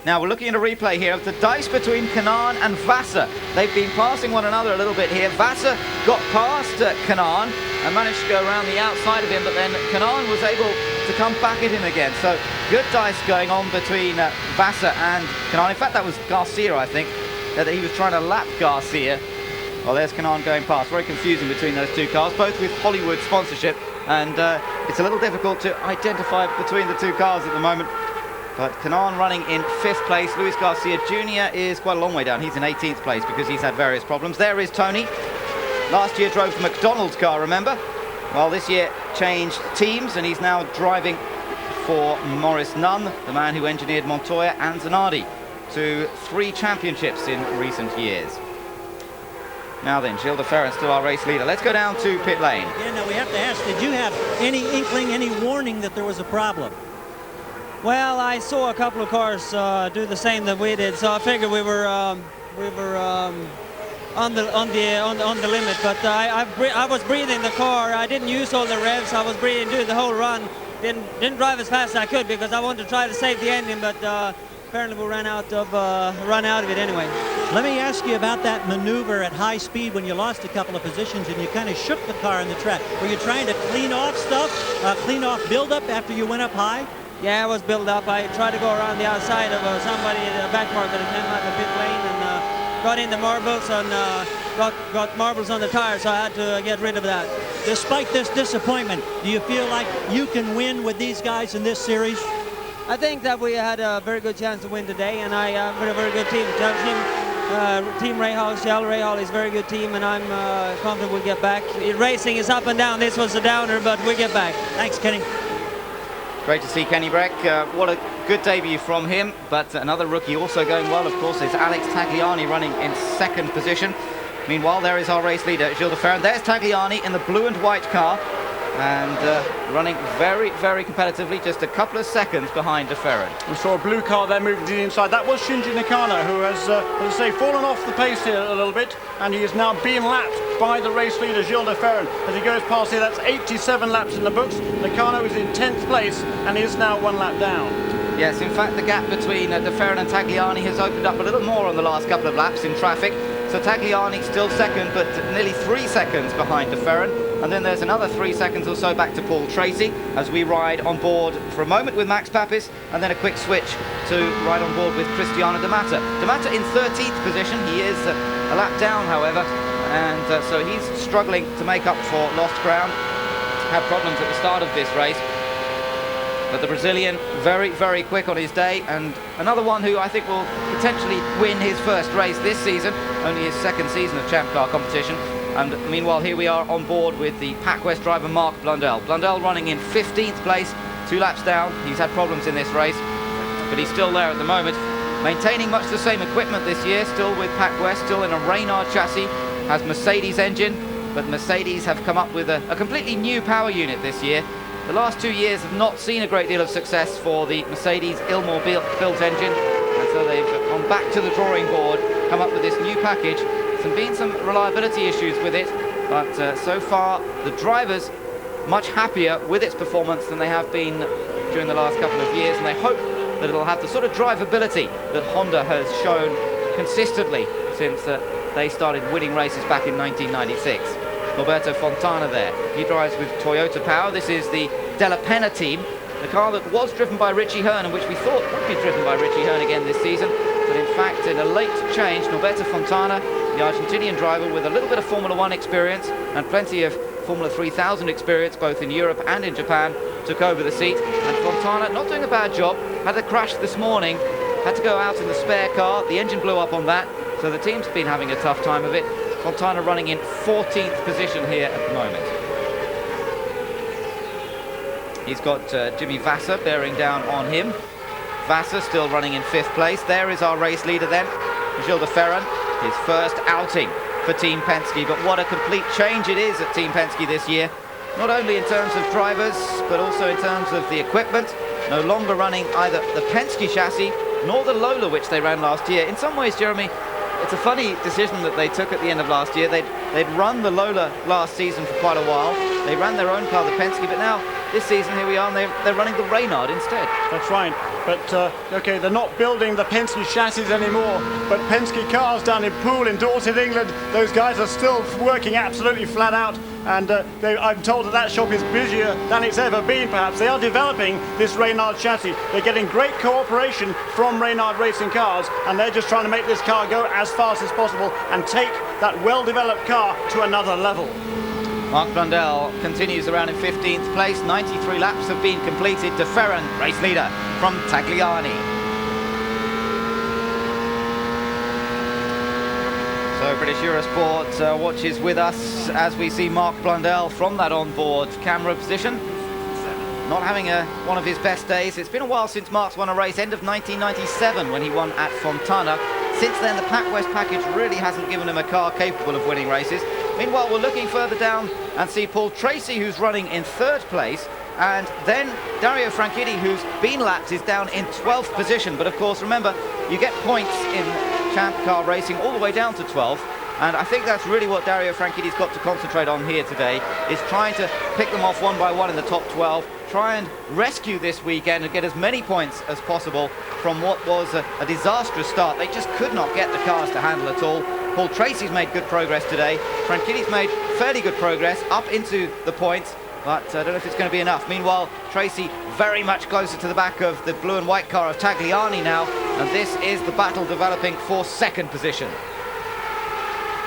Now we're looking at a replay here of the dice between Kanaan and Vassar. They've been passing one another a little bit here. Vassar got past Kanaan and managed to go around the outside of him, but then Kanaan was able to come back at him again. So good dice going on between Vassar and Kanaan. In fact, that was Garcia, I think, that he was trying to lap Garcia. Well, there's Kanaan going past. Very confusing between those two cars, both with Hollywood sponsorship, and it's a little difficult to identify between the two cars at the moment. But Kanaan running in 5th place. Luis Garcia Jr. is quite a long way down. He's in 18th place because he's had various problems. There is Tony. Last year drove the McDonald's car, remember? Well, this year changed teams, and he's now driving for Maurice Nunn, the man who engineered Montoya and Zanardi to 3 championships in recent years. Now then, Gilles de Ferran, still our race leader. Let's go down to pit lane. Yeah, now we have to ask, did you have any inkling, any warning that there was a problem? Well, I saw a couple of cars do the same that we did, so I figured we were on the limit. But I was breathing the car. I didn't use all the revs. I was breathing, doing the whole run. Didn't drive as fast as I could because I wanted to try to save the engine, but apparently we ran out of it anyway. Let me ask you about that maneuver at high speed when you lost a couple of positions and you kind of shook the car on the track. Were you trying to clean off stuff, clean off buildup after you went up high? Yeah, I was built up. I tried to go around the outside of somebody in the back market that came out of the pit lane and got into marbles and got marbles on the tires, so I had to get rid of that. Despite this disappointment, do you feel like you can win with these guys in this series? I think that we had a very good chance to win today, and I have a very good team. Team Rahal, Shell Rahal is a very good team, and I'm confident we'll get back. Racing is up and down. This was a downer, but we get back. Thanks, Kenny. Great to see Kenny Breck. What a good debut from him. But another rookie also going well, of course, is Alex Tagliani running in 2nd position. Meanwhile, there is our race leader, Gilles de Ferran. There's Tagliani in the blue and white car and running very, very competitively, just a couple of seconds behind de Ferran. We saw a blue car there moving to the inside. That was Shinji Nakano, who has, as I say, fallen off the pace here a little bit, and he is now being lapped by the race leader, Gilles de Ferran. As he goes past here, that's 87 laps in the books. Nakano is in 10th place and is now 1 lap down. Yes, in fact, the gap between de Ferran and Tagliani has opened up a little more on the last couple of laps in traffic. So Tagliani still second, but nearly 3 seconds behind de Ferran. And then there's another 3 seconds or so back to Paul Tracy as we ride on board for a moment with Max Papis, and then a quick switch to ride on board with Cristiano De Mata. De Mata in 13th position. He is a lap down, however, and so he's struggling to make up for lost ground. Had problems at the start of this race. But the Brazilian, very, very quick on his day, and another one who I think will potentially win his first race this season, only his 2nd season of Champ Car competition. And meanwhile, here we are on board with the PacWest driver Mark Blundell. Blundell running in 15th place, 2 laps down. He's had problems in this race, but he's still there at the moment. Maintaining much the same equipment this year, still with PacWest, still in a Reynard chassis, has Mercedes engine, but Mercedes have come up with a completely new power unit this year. The last 2 years have not seen a great deal of success for the Mercedes Ilmor built engine, and so they've gone back to the drawing board, come up with this new package. There's been some reliability issues with it, but so far the drivers much happier with its performance than they have been during the last couple of years, and they hope that it'll have the sort of drivability that Honda has shown consistently since they started winning races back in 1996. Norberto Fontana there. He drives with Toyota Power. This is the Della Penna team, the car that was driven by Richie Hearn and which we thought would be driven by Richie Hearn again this season. But in fact, in a late change, Norberto Fontana, the Argentinian driver with a little bit of Formula 1 experience and plenty of Formula 3000 experience both in Europe and in Japan, took over the seat. And Fontana, not doing a bad job, had a crash this morning, had to go out in the spare car. The engine blew up on that, so the team's been having a tough time of it. Fontana running in 14th position here at the moment. He's got Jimmy Vasser bearing down on him. Vasser still running in 5th place. There is our race leader then, Gilles de Ferran, his first outing for Team Penske. But what a complete change it is at Team Penske this year. Not only in terms of drivers, but also in terms of the equipment. No longer running either the Penske chassis nor the Lola, which they ran last year. In some ways, Jeremy, it's a funny decision that they took at the end of last year. They'd run the Lola last season for quite a while. They ran their own car, the Penske, but now this season, here we are, and they're running the Reynard instead. That's right. But, OK, they're not building the Penske chassis anymore, but Penske cars down in Poole in Dorset, England, those guys are still working absolutely flat out. And I'm told that shop is busier than it's ever been, perhaps. They are developing this Reynard chassis. They're getting great cooperation from Reynard Racing Cars, and they're just trying to make this car go as fast as possible and take that well-developed car to another level. Mark Blundell continues around in 15th place. 93 laps have been completed. De Ferran, race leader from Tagliani. So British Eurosport watches with us as we see Mark Blundell from that onboard camera position. Not having one of his best days. It's been a while since Mark's won a race, end of 1997 when he won at Fontana. Since then, the Pac West package really hasn't given him a car capable of winning races. Meanwhile, we're looking further down and see Paul Tracy, who's running in 3rd place. And then Dario Franchitti, who's been lapped, is down in 12th position. But of course, remember, you get points in Champ Car racing all the way down to 12th. And I think that's really what Dario Franchitti's got to concentrate on here today, is trying to pick them off one by one in the top 12, try and rescue this weekend and get as many points as possible from what was a disastrous start. They just could not get the cars to handle at all. Paul Tracy's made good progress today. Franchitti's made fairly good progress up into the points, but I don't know if it's going to be enough. Meanwhile, Tracy very much closer to the back of the blue and white car of Tagliani now, and this is the battle developing for 2nd position.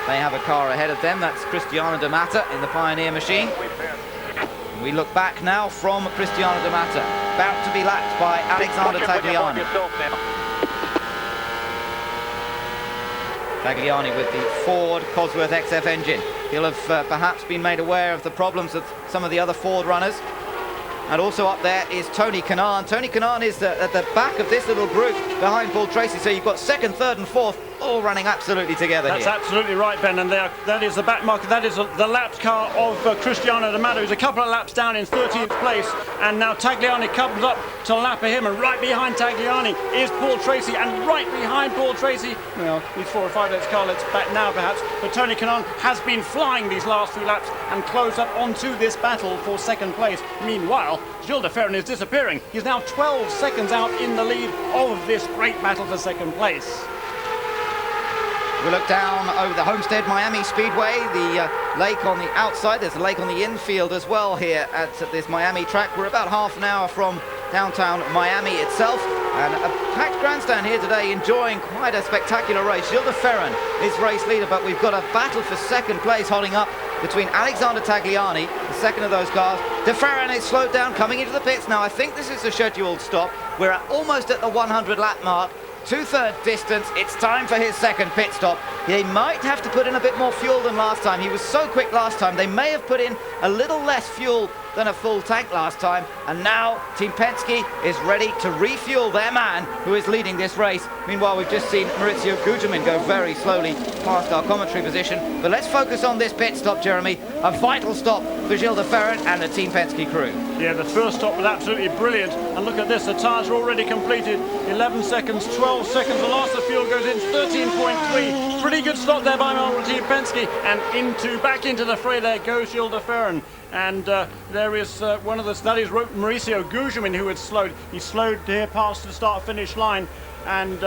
They have a car ahead of them. That's Cristiano De Mata in the Pioneer machine. We look back now from Cristiano De Mata, about to be lapped by Alexander Tagliani. Tagliani with the Ford Cosworth XF engine. He'll have perhaps been made aware of the problems of some of the other Ford runners. And also up there is Tony Kanaan. Tony Kanaan is at the back of this little group behind Paul Tracy. So you've got 2nd, 3rd and 4th all running absolutely together. That's absolutely right, Ben, and that is the back marker. That is the lapped car of Cristiano De Mata, who's a couple of laps down in 13th place, and now Tagliani comes up to lap him, and right behind Tagliani is Paul Tracy, and right behind Paul Tracy, well, he's 4 or 5 laps car, let's back now perhaps, but Tony Kanaan has been flying these last few laps and closed up onto this battle for 2nd place. Meanwhile, Gilles de Ferran is disappearing. He's now 12 seconds out in the lead of this great battle for 2nd place. We look down over the Homestead Miami Speedway, the lake on the outside. There's a lake on the infield as well here at this Miami track. We're about half an hour from downtown Miami itself, and a packed grandstand here today, enjoying quite a spectacular race. Gilles de Ferran is race leader, but we've got a battle for 2nd place holding up between Alexander Tagliani, the 2nd of those cars. De Ferran is slowed down coming into the pits now. I think this is a scheduled stop. We're almost at the 100 lap mark. 2/3 distance. It's time for his 2nd pit stop. They might have to put in a bit more fuel than last time. He was so quick last time. They may have put in a little less fuel than a full tank last time. And now Team Penske is ready to refuel their man who is leading this race. Meanwhile, we've just seen Maurizio Gugelmin go very slowly past our commentary position. But let's focus on this pit stop, Jeremy. A vital stop for Gilles de Ferran and the Team Penske crew. Yeah, the first stop was absolutely brilliant. And look at this, the tyres are already completed. 11 seconds, 12 seconds. The last of fuel goes in 13.3. Pretty good stop there by Marlboro Team Penske. And back into the fray there goes Gilles de Ferran. And there is one of the studies, Mauricio Gugelmin, who had slowed. He slowed here past the start-finish line, and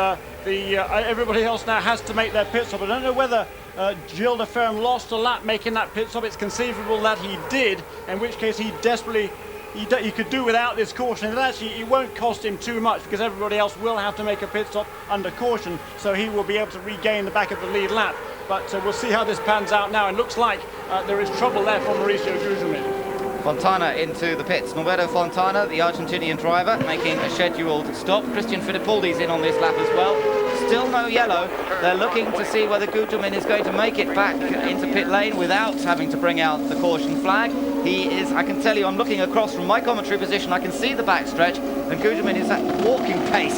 everybody else now has to make their pit stop. I don't know whether Gilles de Ferran lost a lap making that pit stop. It's conceivable that he did, in which case he desperately he could do without this caution. And actually, it won't cost him too much because everybody else will have to make a pit stop under caution, so he will be able to regain the back of the lead lap. But we'll see how this pans out now. It looks like there is trouble there for Mauricio Gugelmin. Fontana into the pits. Norberto Fontana, the Argentinian driver, making a scheduled stop. Christian Fittipaldi's in on this lap as well. Still no yellow. They're looking to see whether Gugelmin is going to make it back into pit lane without having to bring out the caution flag. He is, I can tell you, I'm looking across from my commentary position, I can see the backstretch, and Gugelmin is at walking pace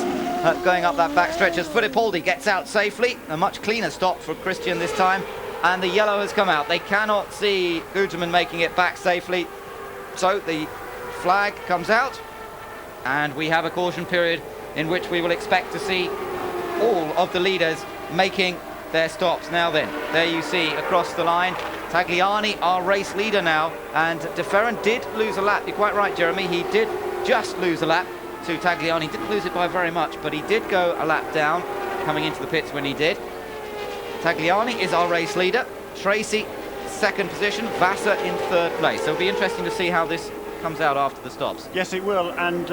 going up that backstretch as Fittipaldi gets out safely. A much cleaner stop for Christian this time, and the yellow has come out. They cannot see Gugelmin making it back safely, so the flag comes out, and we have a caution period in which we will expect to see all of the leaders making their stops. Now then, there you see across the line, Tagliani, our race leader now, and De Ferran did lose a lap. You're quite right, Jeremy, he did just lose a lap to Tagliani. Didn't lose it by very much, but he did go a lap down coming into the pits when he did. Tagliani is our race leader. Tracy, second position. Vassar in third place. So it'll be interesting to see how this comes out after the stops. Yes, it will. And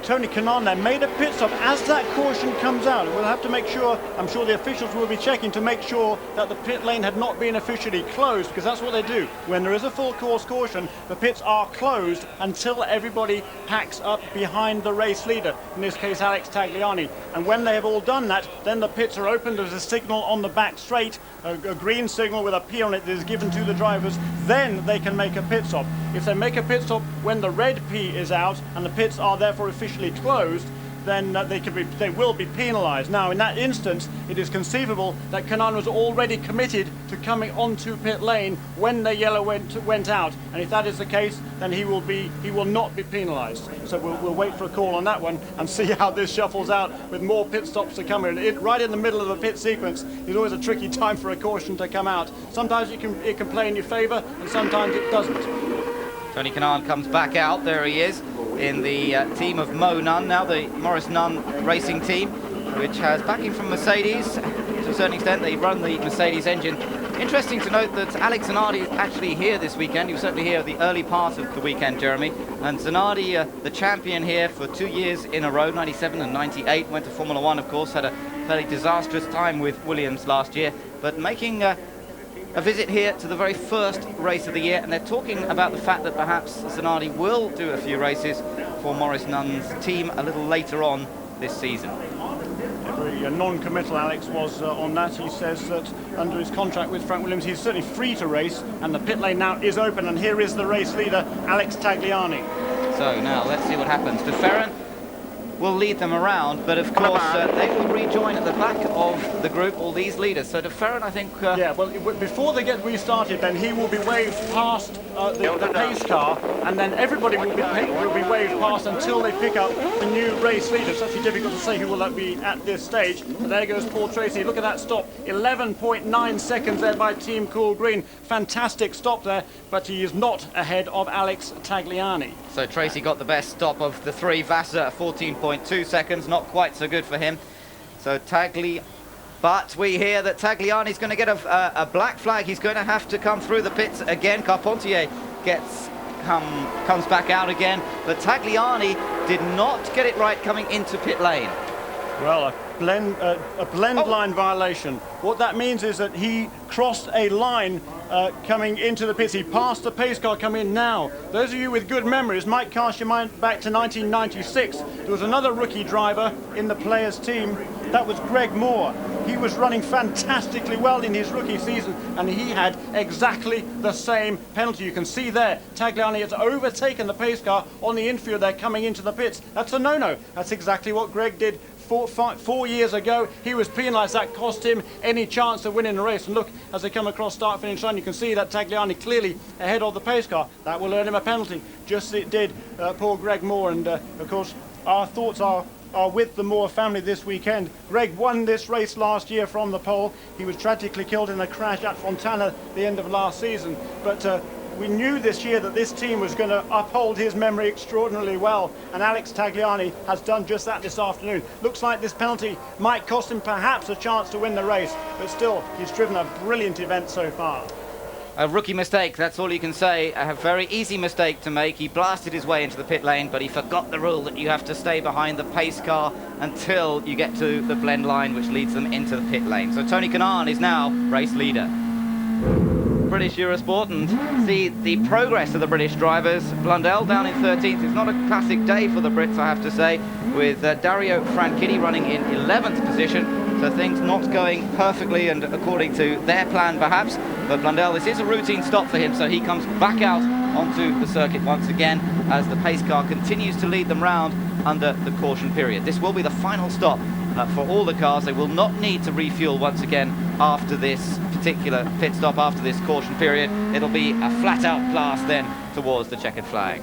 Tony Kanaan there made a pit stop as that caution comes out. We'll have to make sure, I'm sure the officials will be checking to make sure that the pit lane had not been officially closed, because that's what they do. When there is a full course caution, the pits are closed until everybody packs up behind the race leader, in this case Alex Tagliani. And when they have all done that, then the pits are opened. There's a signal on the back straight, a green signal with a P on it that is given to the drivers. Then they can make a pit stop. If they make a pit stop when the red P is out and the pits are therefore officially closed, then they will be penalised. Now, in that instance, it is conceivable that Kanaan was already committed to coming onto pit lane when the yellow went out, and if that is the case, then he will not be penalised. So we'll wait for a call on that one and see how this shuffles out with more pit stops to come in. Right in the middle of a pit sequence is always a tricky time for a caution to come out. Sometimes it can play in your favour, and sometimes it doesn't. Tony Kanaan comes back out. There he is in the team of Mo Nunn, now the Maurice Nunn racing team, which has backing from Mercedes. To a certain extent, they run the Mercedes engine. Interesting to note that Alex Zanardi is actually here this weekend. He was certainly here the early part of the weekend, Jeremy. And Zanardi, the champion here for 2 years in a row, 97 and 98. Went to Formula One, of course, had a fairly disastrous time with Williams last year. But making a visit here to the very first race of the year, and they're talking about the fact that perhaps Zanardi will do a few races for Maurice Nunn's team a little later on this season. Very non-committal Alex was on that. He says that under his contract with Frank Williams, he's certainly free to race, and the pit lane now is open, and here is the race leader, Alex Tagliani. So now let's see what happens. De Ferran will lead them around, but of course they will rejoin at the back of the group, all these leaders. So De Ferran, I think... yeah, well, before they get restarted, then he will be waved past the pace car, and then everybody will be waved past until they pick up the new race leader. It's actually difficult to say who will that be at this stage. But there goes Paul Tracy. Look at that stop. 11.9 seconds there by Team Cool Green. Fantastic stop there, but he is not ahead of Alex Tagliani. So Tracy got the best stop of the three. Vassar at 14.2 seconds, not quite so good for him. So but we hear that Tagliani's going to get a black flag. He's going to have to come through the pits again. Carpentier comes back out again, but Tagliani did not get it right coming into pit lane. Well, a blend line violation. What that means is that he crossed a line coming into the pits. He passed the pace car coming in now. Those of you with good memories might cast your mind back to 1996. There was another rookie driver in the players' team. That was Greg Moore. He was running fantastically well in his rookie season, and he had exactly the same penalty. You can see there, Tagliani has overtaken the pace car on the infield there coming into the pits. That's a no-no. That's exactly what Greg did 4 years ago. He was penalised. That cost him any chance of winning the race. And look, as they come across start-finish line, you can see that Tagliani clearly ahead of the pace car. That will earn him a penalty, just as it did poor Greg Moore. And of course, our thoughts are with the Moore family this weekend. Greg won this race last year from the pole. He was tragically killed in a crash at Fontana at the end of last season. But we knew this year that this team was going to uphold his memory extraordinarily well, and Alex Tagliani has done just that this afternoon. Looks like this penalty might cost him perhaps a chance to win the race, but still, he's driven a brilliant event so far. A rookie mistake, that's all you can say. A very easy mistake to make. He blasted his way into the pit lane, but he forgot the rule that you have to stay behind the pace car until you get to the blend line, which leads them into the pit lane. So Tony Kanaan is now race leader. British Eurosport, and see the progress of the British drivers. Blundell down in 13th. It's not a classic day for the Brits, I have to say, with Dario Franchitti running in 11th position. So things not going perfectly and according to their plan perhaps. But Blundell, this is a routine stop for him, so he comes back out onto the circuit once again as the pace car continues to lead them round under the caution period. This will be the final stop for all the cars. They will not need to refuel once again after this particular pit stop, after this caution period. It'll be a flat-out blast then towards the checkered flag.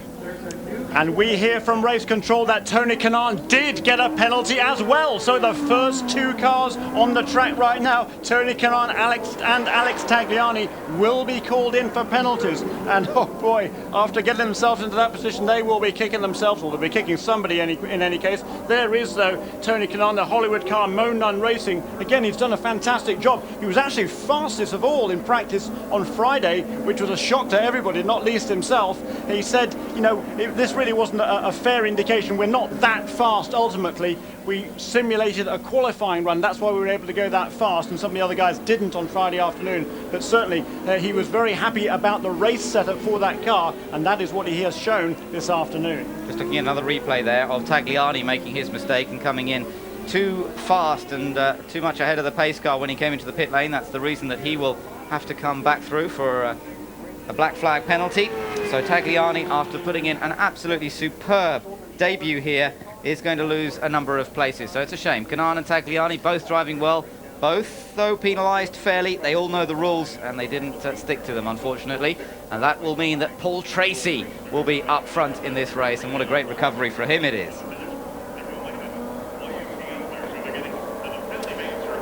And we hear from race control that Tony Kanaan did get a penalty as well. So the first two cars on the track right now, Tony Kanaan and Alex Tagliani, will be called in for penalties. And oh boy, after getting themselves into that position, they will be kicking themselves, or they'll be kicking somebody in any case. There is, though, Tony Kanaan, the Hollywood car, Mo Nunn Racing. Again, he's done a fantastic job. He was actually fastest of all in practice on Friday, which was a shock to everybody, not least himself. He said, you know, this really wasn't a fair indication. We're not that fast ultimately. We simulated a qualifying run. That's why we were able to go that fast, and some of the other guys didn't on Friday afternoon. But certainly he was very happy about the race setup for that car, and that is what he has shown this afternoon. Just looking at another replay there of Tagliani making his mistake and coming in too fast and too much ahead of the pace car when he came into the pit lane. That's the reason that he will have to come back through for a black flag penalty. So Tagliani, after putting in an absolutely superb debut here, is going to lose a number of places. So it's a shame. Kanaan and Tagliani both driving well, both though penalised fairly. They all know the rules and they didn't stick to them, unfortunately. And that will mean that Paul Tracy will be up front in this race, and what a great recovery for him it is.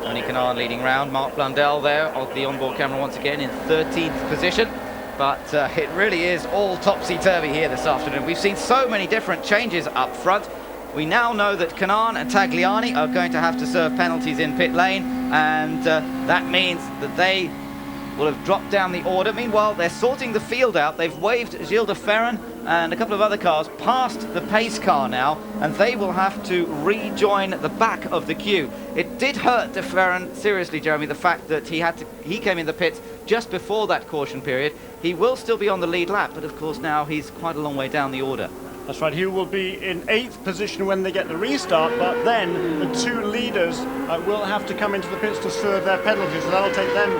Tony Kanaan leading round. Mark Blundell there on the onboard camera once again in 13th position. But it really is all topsy-turvy here this afternoon. We've seen so many different changes up front. We now know that Kanaan and Tagliani are going to have to serve penalties in pit lane, and that means that they will have dropped down the order. Meanwhile, they're sorting the field out. They've waved Gilles de Ferran and a couple of other cars past the pace car now, and they will have to rejoin the back of the queue. It did hurt de Ferran seriously, Jeremy, the fact that he came in the pits just before that caution period. He will still be on the lead lap, but of course now he's quite a long way down the order. That's right, he will be in 8th position when they get the restart, but then the two leaders will have to come into the pits to serve their penalties, so that'll take them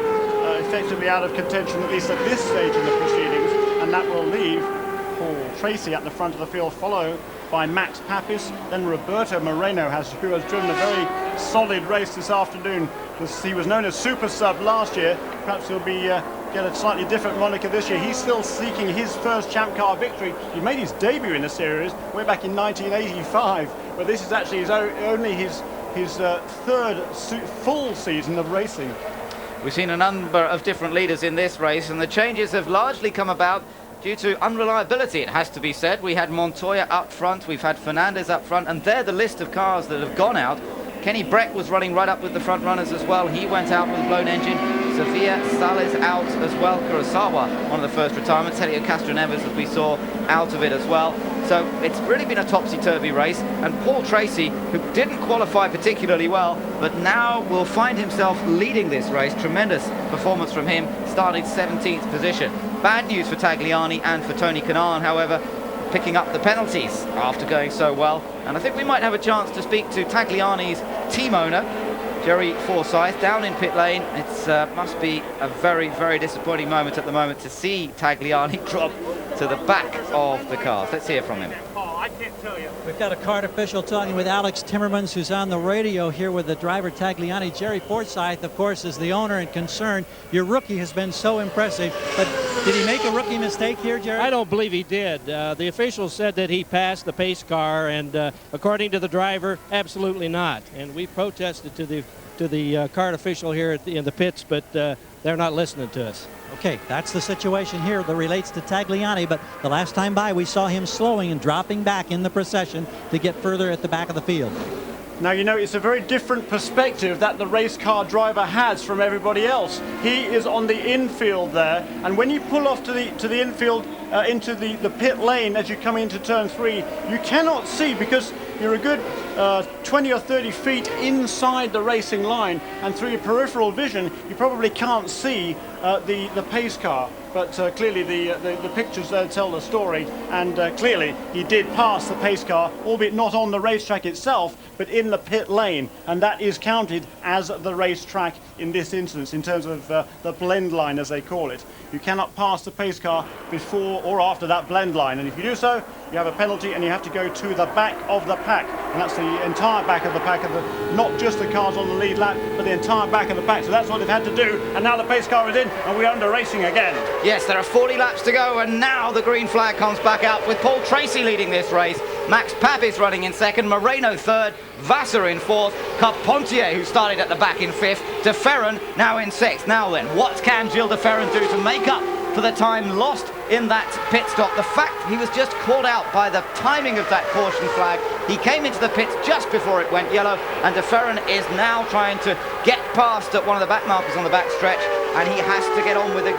effectively out of contention, at least at this stage in the proceedings, and that will leave Paul Tracy at the front of the field, followed by Max Papis. Then Roberto Moreno who has driven a very solid race this afternoon. He was known as Super Sub last year. Perhaps he'll be get a slightly different moniker this year. He's still seeking his first Champ Car victory. He made his debut in the series way back in 1985, but this is actually only his third full season of racing. We've seen a number of different leaders in this race, and the changes have largely come about due to unreliability, it has to be said. We had Montoya up front, we've had Fernandez up front, and they're the list of cars that have gone out. Kenny Breck was running right up with the front runners as well. He went out with a blown engine. Sevilla Sales out as well. Kurosawa, one of the first retirements. Helio Castroneves, as we saw, out of it as well. So it's really been a topsy-turvy race. And Paul Tracy, who didn't qualify particularly well, but now will find himself leading this race. Tremendous performance from him, starting 17th position. Bad news for Tagliani and for Tony Kanaan, however, picking up the penalties after going so well. And I think we might have a chance to speak to Tagliani's team owner, Jerry Forsyth, down in pit lane. It must be a very, very disappointing moment at the moment to see Tagliani drop to the back of the cars. Let's hear from him. I can't tell you. We've got a cart official talking with Alex Timmermans, who's on the radio here with the driver Tagliani. Jerry Forsyth, of course, is the owner and concerned. Your rookie has been so impressive, but did he make a rookie mistake here, Jerry? I don't believe he did. The officials said that he passed the pace car, and according to the driver, absolutely not. And we protested to the cart official here in the pits, but they're not listening to us. Okay, that's the situation here that relates to Tagliani, but the last time by we saw him slowing and dropping back in the procession to get further at the back of the field. Now, you know, it's a very different perspective that the race car driver has from everybody else. He is on the infield there, and when you pull off to the infield, into the pit lane as you come into turn 3, you cannot see, because you're a good 20 or 30 feet inside the racing line, and through your peripheral vision you probably can't see the pace car. But clearly the pictures there tell the story, and clearly he did pass the pace car, albeit not on the racetrack itself, but in the pit lane, and that is counted as the racetrack in this instance, in terms of the blend line, as they call it. You cannot pass the pace car before or after that blend line, and if you do so, you have a penalty, and you have to go to the back of the pack, and that's the entire back of the pack, not just the cars on the lead lap, but the entire back of the pack. So that's what they've had to do, and now the pace car is in, and we're under racing again. Yes, there are 40 laps to go, and now the green flag comes back out with Paul Tracy leading this race. Max Papis running in second, Moreno third, Vassar in fourth, Carpentier, who started at the back, in fifth, De Ferran now in sixth. Now then, what can Gilles De Ferran do to make up for the time lost in that pit stop? The fact he was just called out by the timing of that caution flag. He came into the pits just before it went yellow, and De Ferran is now trying to get past at one of the back markers on the back stretch, and he has to get on with the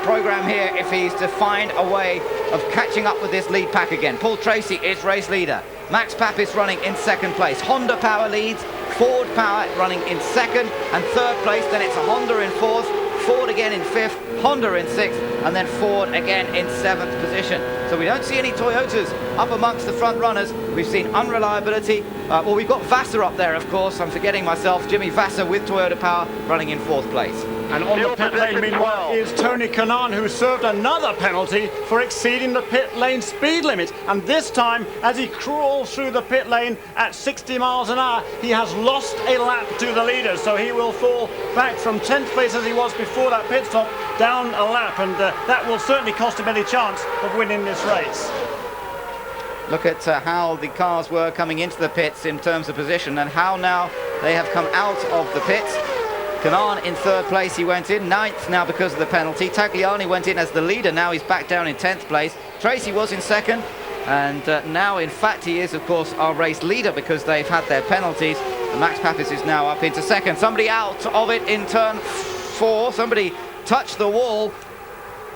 program here if he's to find a way of catching up with this lead pack again. Paul Tracy is race leader. Max Papis running in second place. Honda Power leads, Ford Power running in second and third place. Then it's a Honda in fourth, Ford again in fifth, Honda in sixth, and then Ford again in seventh position. So we don't see any Toyotas up amongst the front runners. We've seen unreliability. Well, we've got Vassar up there, of course. I'm forgetting myself. Jimmy Vassar with Toyota Power running in fourth place. And on the pit lane, meanwhile, is Tony Kanaan, who served another penalty for exceeding the pit lane speed limit. And this time, as he crawls through the pit lane at 60 miles an hour, he has lost a lap to the leaders. So he will fall back from 10th place as he was before that pit stop, down a lap. And that will certainly cost him any chance of winning this race. Look at how the cars were coming into the pits in terms of position, and how now they have come out of the pits. Kanaan in third place, he went in. Ninth now because of the penalty. Tagliani went in as the leader, now he's back down in 10th place. Tracy was in second, and now in fact he is of course our race leader because they've had their penalties. And Max Papis is now up into second. Somebody out of it in turn 4, somebody touched the wall.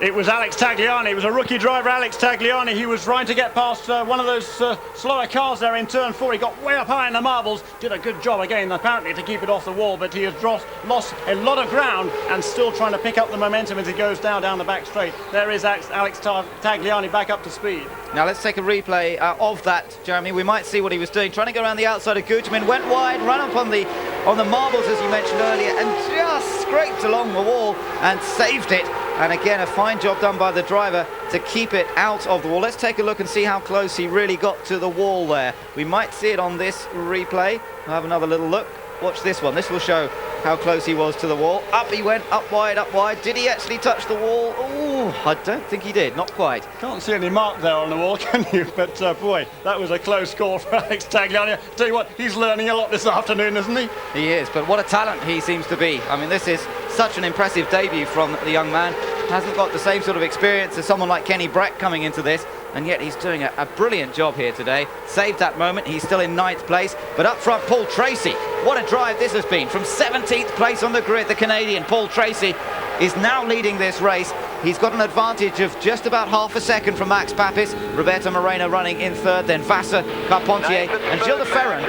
It was Alex Tagliani. It was a rookie driver, Alex Tagliani. He was trying to get past one of those slower cars there in turn 4. He got way up high in the marbles. Did a good job again, apparently, to keep it off the wall. But he has lost a lot of ground and still trying to pick up the momentum as he goes down the back straight. There is Alex Tagliani back up to speed. Now let's take a replay of that, Jeremy. We might see what he was doing. Trying to go around the outside of Guterman. Went wide, ran up on the marbles, as you mentioned earlier, and just scraped along the wall and saved it. And again, a fine job done by the driver to keep it out of the wall. Let's take a look and see how close he really got to the wall there. We might see it on this replay. We'll have another little look. Watch this one. This will show how close he was to the wall. Up he went, up wide, up wide. Did he actually touch the wall? Ooh, I don't think he did. Not quite. Can't see any mark there on the wall, can you? But boy, that was a close call for Alex Tagliani. I tell you what, he's learning a lot this afternoon, isn't he? He is, but what a talent he seems to be. I mean, this is such an impressive debut from the young man. Hasn't got the same sort of experience as someone like Kenny Brack coming into this, and yet he's doing a brilliant job here today. Saved that moment. He's still in 9th place, but up front, Paul Tracy. What a drive this has been. From 17th place on the grid, the Canadian Paul Tracy is now leading this race. He's got an advantage of just about half a second from Max Papis. Roberto Moreno running in third, then Vassar, Carpentier, and Gilles De Ferran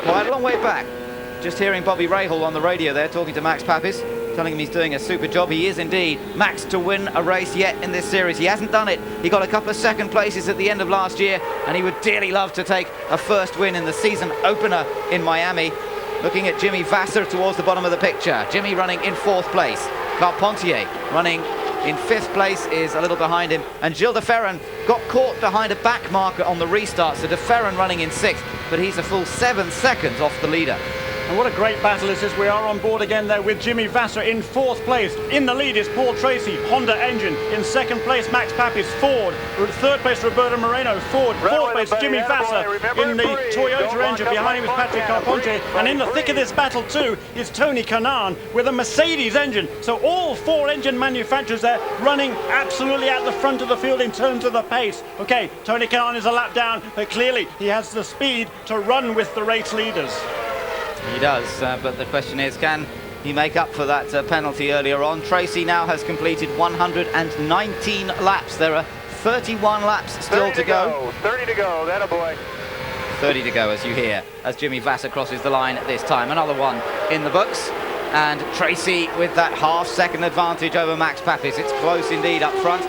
quite a long way back. Just hearing Bobby Rahal on the radio there talking to Max Papis, telling him he's doing a super job. He is indeed. Max to win a race yet in this series. He hasn't done it. He got a couple of second places at the end of last year, and he would dearly love to take a first win in the season opener in Miami. Looking at Jimmy Vassar towards the bottom of the picture. Jimmy running in 4th place. Carpentier running in 5th place is a little behind him. And Gilles De Ferran got caught behind a back marker on the restart. So De Ferran running in 6th, but he's a full 7 seconds off the leader. And what a great battle this is. We are on board again there with Jimmy Vassar in 4th place. In the lead is Paul Tracy, Honda engine. In 2nd place, Max Papis, Ford. 3rd place, Roberto Moreno, Ford. 4th place, Jimmy Vassar in the Toyota engine. Behind him is Patrick Carpentier. And in the thick of this battle too is Tony Kanaan with a Mercedes engine. So all 4 engine manufacturers there running absolutely at the front of the field in terms of the pace. Okay, Tony Kanaan is a lap down, but clearly he has the speed to run with the race leaders. He does, but the question is, can he make up for that penalty earlier on. Tracy now has completed 119 laps. There are 31 laps still to go. 30 to go, that a boy. 30 to go, as you hear, as Jimmy Vasser crosses the line this time. Another one in the books. And Tracy with that half-second advantage over Max Papis. It's close indeed up front.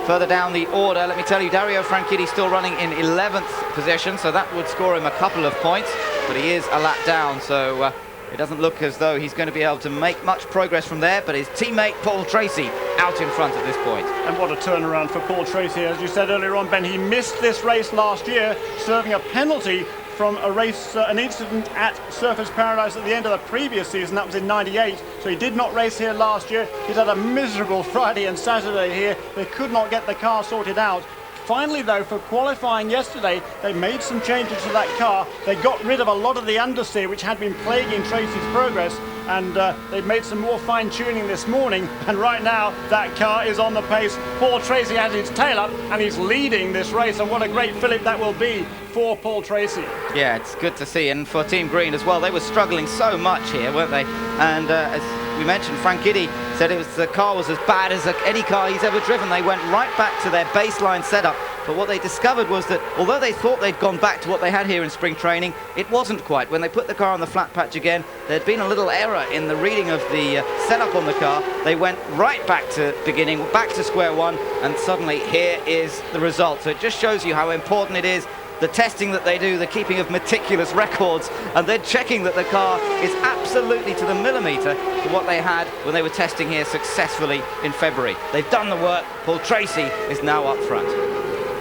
Further down the order, let me tell you, Dario Franchitti still running in 11th position, so that would score him a couple of points, but he is a lap down, so it doesn't look as though he's going to be able to make much progress from there, but his teammate Paul Tracy out in front at this point. And what a turnaround for Paul Tracy. As you said earlier on, Ben, he missed this race last year, serving a penalty from a race, an incident at Surfers Paradise at the end of the previous season. That was in '98, so he did not race here last year. He's had a miserable Friday and Saturday here. They could not get the car sorted out. Finally, though, for qualifying yesterday, they made some changes to that car. They got rid of a lot of the understeer, which had been plaguing Tracy's progress, and they've made some more fine-tuning this morning, and right now that car is on the pace. Paul Tracy has his tail up, and he's leading this race, and what a great fillip that will be for Paul Tracy. Yeah, it's good to see, and for Team Green as well. They were struggling so much here, weren't they? And as we mentioned, Franchitti said the car was as bad as any car he's ever driven. They went right back to their baseline setup, but what they discovered was that although they thought they'd gone back to what they had here in spring training, it wasn't quite. When they put the car on the flat patch again, there'd been a little error in the reading of the setup on the car. They went right back to beginning, back to square one, and suddenly here is the result. So it just shows you how important it is, the testing that they do, the keeping of meticulous records, and they're checking that the car is absolutely to the millimetre to what they had when they were testing here successfully in February. They've done the work. Paul Tracy is now up front.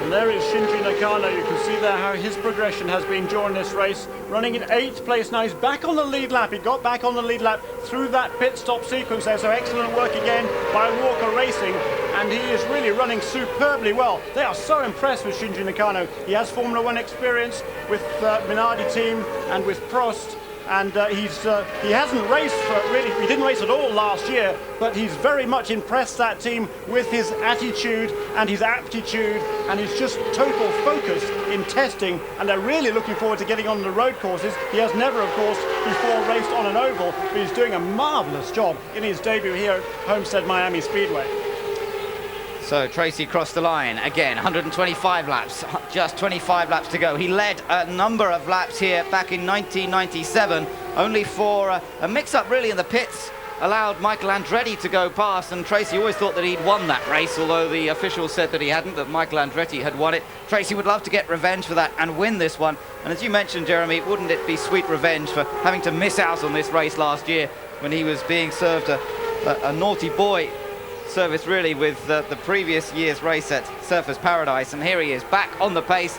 And there is Shinji Nakano. You can see there how his progression has been during this race. Running in 8th place now. He's back on the lead lap. He got back on the lead lap through that pit stop sequence there. So excellent work again by Walker Racing. And he is really running superbly well. They are so impressed with Shinji Nakano. He has Formula 1 experience with Minardi team and with Prost. And he hasn't raced he didn't race at all last year, but he's very much impressed that team with his attitude and his aptitude and his just total focus in testing, and they're really looking forward to getting on the road courses. He has never, of course, before raced on an oval, but he's doing a marvellous job in his debut here at Homestead Miami Speedway. So Tracy crossed the line again, 125 laps, just 25 laps to go. He led a number of laps here back in 1997, only for a mix-up really in the pits, allowed Michael Andretti to go past, and Tracy always thought that he'd won that race, although the officials said that he hadn't, that Michael Andretti had won it. Tracy would love to get revenge for that and win this one, and as you mentioned, Jeremy, wouldn't it be sweet revenge for having to miss out on this race last year when he was being served a naughty boy service really with the previous year's race at Surfers Paradise, and here he is back on the pace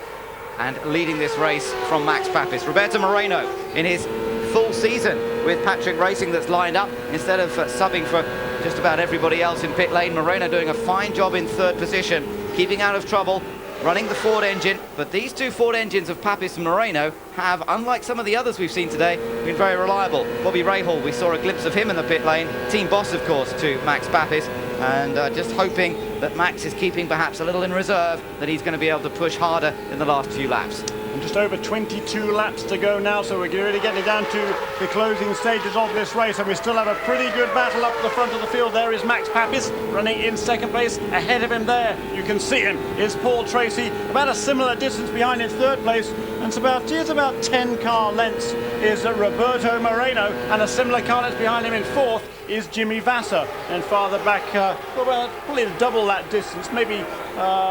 and leading this race from Max Papis. Roberto Moreno in his full season with Patrick Racing that's lined up instead of subbing for just about everybody else in pit lane. Moreno doing a fine job in 3rd position, keeping out of trouble, running the Ford engine, but these two Ford engines of Papis and Moreno have, unlike some of the others we've seen today, been very reliable. Bobby Rahal, we saw a glimpse of him in the pit lane, team boss of course to Max Papis, and just hoping that Max is keeping perhaps a little in reserve, that he's going to be able to push harder in the last few laps. And just over 22 laps to go now, so we're really getting down to the closing stages of this race, and we still have a pretty good battle up the front of the field. There is Max Papis running in 2nd place. Ahead of him there, you can see him, is Paul Tracy, about a similar distance behind in 3rd place, and it's about 10 car lengths is Roberto Moreno, and a similar car length behind him in 4th is Jimmy Vasser, and farther back, well, probably double that distance, maybe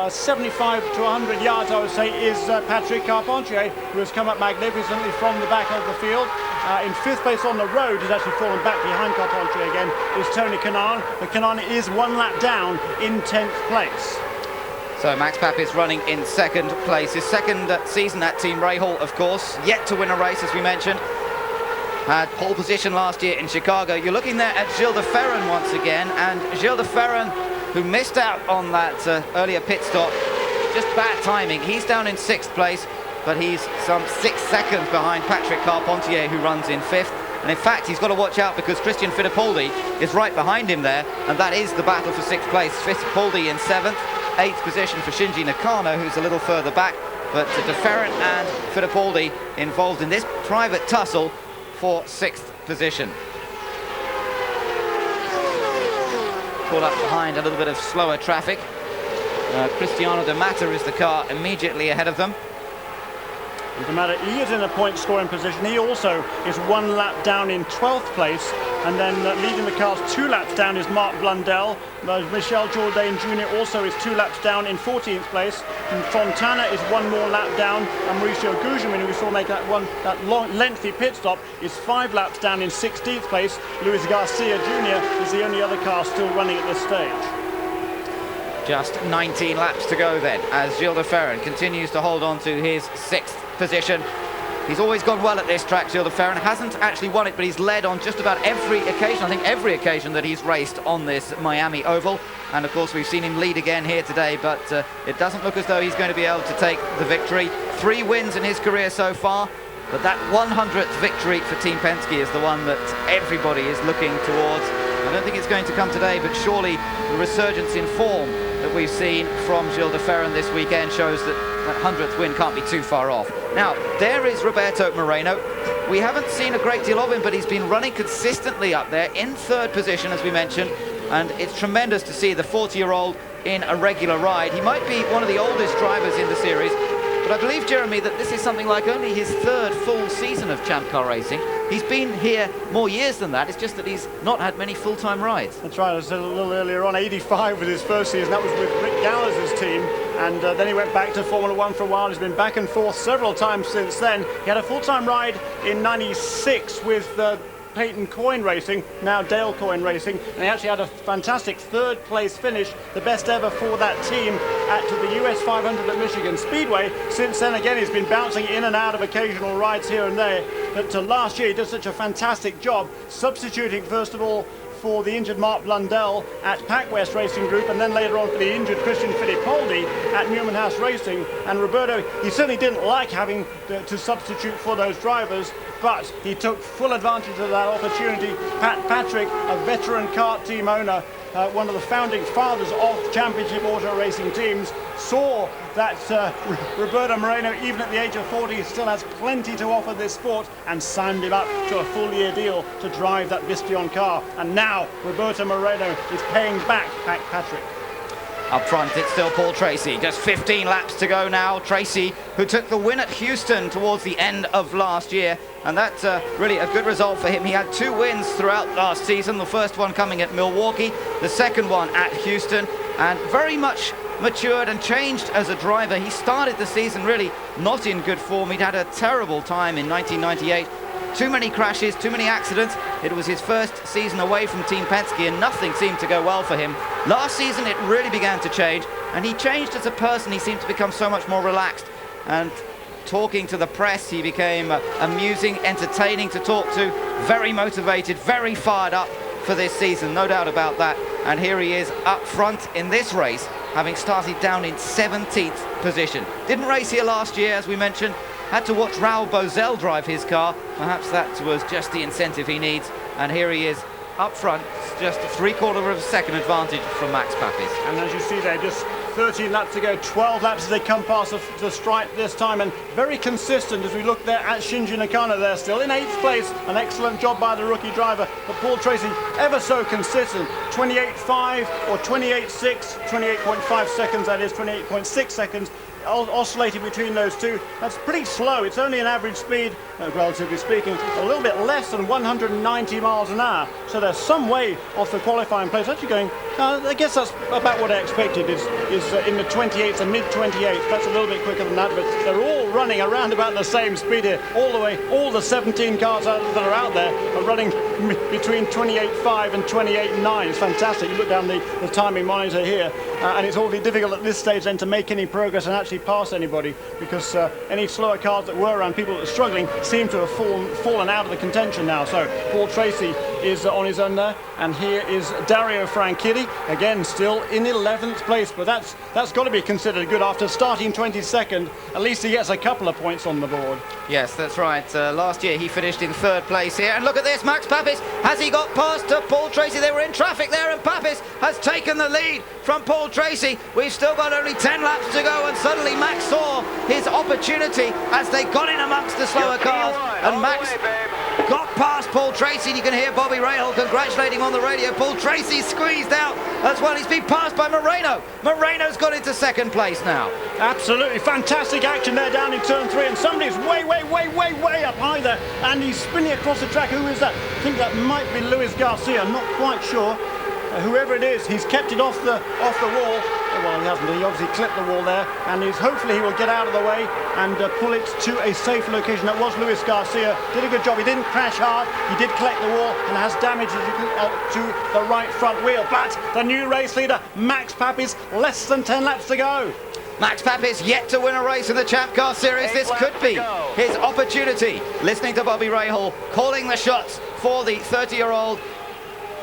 75 to 100 yards, I would say, is Patrick Carpentier, who has come up magnificently from the back of the field. In 5th place on the road, he's actually fallen back behind Carpentier again, is Tony Kanaan, but Kanaan is 1 lap down in 10th place. So Max Papis running in 2nd place, his 2nd season at Team Rahal, of course, yet to win a race, as we mentioned. Had pole position last year in Chicago. You're looking there at Gilles de Ferran once again, and Gilles de Ferran, who missed out on that earlier pit stop, just bad timing. He's down in 6th place, but he's some 6 seconds behind Patrick Carpentier, who runs in 5th. And in fact, he's got to watch out because Christian Fittipaldi is right behind him there, and that is the battle for 6th place. Fittipaldi in 7th, 8th position for Shinji Nakano, who's a little further back, but de Ferran and Fittipaldi involved in this private tussle for 6th position. caught up behind a little bit of slower traffic. Cristiano De Matta is the car immediately ahead of them. De Matta, he is in a point scoring position. He also is 1 lap down in 12th place, and then leading the cars 2 laps down is Mark Blundell. Michel Jourdain Jr. also is 2 laps down in 14th place. And Fontana is 1 more lap down, and Mauricio Gugelmin, who we saw make that long, lengthy pit stop, is 5 laps down in 16th place. Luis Garcia Jr. is the only other car still running at this stage. Just 19 laps to go then, as Gilles de Ferran continues to hold on to his 6th position. He's always gone well at this track, Gilles de Ferran. Hasn't actually won it, but he's led on just about every occasion. I think every occasion that he's raced on this Miami Oval. And of course, we've seen him lead again here today, but it doesn't look as though he's going to be able to take the victory. 3 wins in his career so far, but that 100th victory for Team Penske is the one that everybody is looking towards. I don't think it's going to come today, but surely the resurgence in form that we've seen from Gilles de Ferran this weekend shows that that 100th win can't be too far off. Now, there is Roberto Moreno. We haven't seen a great deal of him, but he's been running consistently up there in 3rd position, as we mentioned, and it's tremendous to see the 40-year-old in a regular ride. He might be one of the oldest drivers in the series, but I believe, Jeremy, that this is something like only his 3rd full season of Champ Car racing. He's been here more years than that. It's just that he's not had many full-time rides. That's right. I said a little earlier on, 85 with his first season. That was with Rick Gallows' team. And then he went back to Formula One for a while. He's been back and forth several times since then. He had a full-time ride in 96 with Peyton Coyne Racing, now Dale Coyne Racing, and he actually had a fantastic 3rd place finish, the best ever for that team at the US 500 at Michigan Speedway. Since then, again, he's been bouncing in and out of occasional rides here and there, but last year he did such a fantastic job substituting, first of all, for the injured Mark Blundell at PacWest Racing Group, and then later on for the injured Christian Fittipaldi at Newman House Racing. And Roberto, he certainly didn't like having to substitute for those drivers, but he took full advantage of that opportunity. Pat Patrick, a veteran kart team owner, one of the founding fathers of championship auto racing teams, saw that Roberto Moreno, even at the age of 40, still has plenty to offer this sport, and signed him up to a full-year deal to drive that Visteon car. And now Roberto Moreno is paying back Pat Patrick. Up front, it's still Paul Tracy. Just 15 laps to go now. Tracy, who took the win at Houston towards the end of last year. And that's really a good result for him. He had 2 wins throughout last season. The first one coming at Milwaukee, the second one at Houston. And very much matured and changed as a driver. He started the season really not in good form. He'd had a terrible time in 1998. Too many crashes, too many accidents. It was his first season away from Team Penske and nothing seemed to go well for him. Last season it really began to change, and he changed as a person. He seemed to become so much more relaxed, and talking to the press he became amusing, entertaining to talk to, very motivated, very fired up for this season, no doubt about that. And here he is up front in this race, having started down in 17th position. Didn't race here last year, as we mentioned. Had to watch Raul Boesel drive his car. Perhaps that was just the incentive he needs. And here he is up front, just a 3/4 of a second advantage from Max Papis. And as you see there, just 13 laps to go, 12 laps as they come past the stripe this time, and very consistent as we look there at Shinji Nakano. They're still in 8th place, an excellent job by the rookie driver, but Paul Tracy ever so consistent, 28.5 or 28.6, 28.5 seconds, that is 28.6 seconds, oscillating between those two. That's pretty slow. It's only an average speed, relatively speaking, a little bit less than 190 miles an hour. So they're some way off the qualifying place. Actually going, I guess that's about what I expected, is in the 28s and mid-28s. That's a little bit quicker than that, but they're all running around about the same speed here. All the way, all the 17 cars that are out there are running between 28.5 and 28.9. It's fantastic. You look down the timing monitor here, and it's awfully difficult at this stage then to make any progress and actually pass anybody, because any slower cars that were around, people that are struggling, seem to have fallen out of the contention now. So Paul Tracy is on his own there, and here is Dario Franchitti, again still in 11th place, but that's got to be considered good after starting 22nd. At least he gets a couple of points on the board. Yes, that's right. Last year he finished in 3rd place here, and look at this, Max Papis, has he got past Paul Tracy? They were in traffic there, and Papis has taken the lead from Paul Tracy. We've still got only 10 laps to go, and suddenly Max saw his opportunity as they got in amongst the slower cars, and Max got past Paul Tracy, and you can hear Bobby Rahal congratulating him on the radio. Paul Tracy squeezed out as well. He's been passed by Moreno. Moreno's got into second place now. Absolutely fantastic action there down in turn 3, and somebody's way up high there, and he's spinning across the track. Who is that? I think that might be Luis Garcia, not quite sure. Whoever it is, he's kept it off the wall. Well, he hasn't. He obviously clipped the wall there, and hopefully he will get out of the way and pull it to a safe location. That was Luis Garcia. Did a good job. He didn't crash hard. He did collect the wall and has damage to the right front wheel. But the new race leader, Max Papis, less than 10 laps to go. Max Papis yet to win a race in the Champ Car Series. This could be his opportunity. Listening to Bobby Rahal calling the shots for the 30-year-old.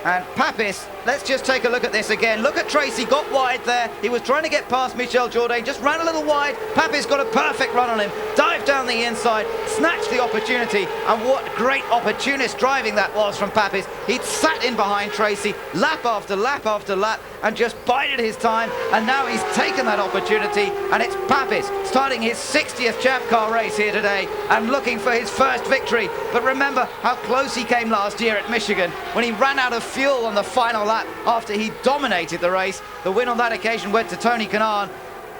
And Papis, let's just take a look at this again. Look at Tracy, got wide there. He was trying to get past Michel Jourdain, just ran a little wide. Papis got a perfect run on him, dived down the inside, snatched the opportunity, and what great opportunist driving that was from Papis. He'd sat in behind Tracy, lap after lap after lap, and just bided his time, and now he's taken that opportunity, and it's Papis starting his 60th Champ Car race here today, and looking for his first victory. But remember how close he came last year at Michigan, when he ran out of fuel on the final lap after he dominated the race. The win on that occasion went to Tony Kanaan.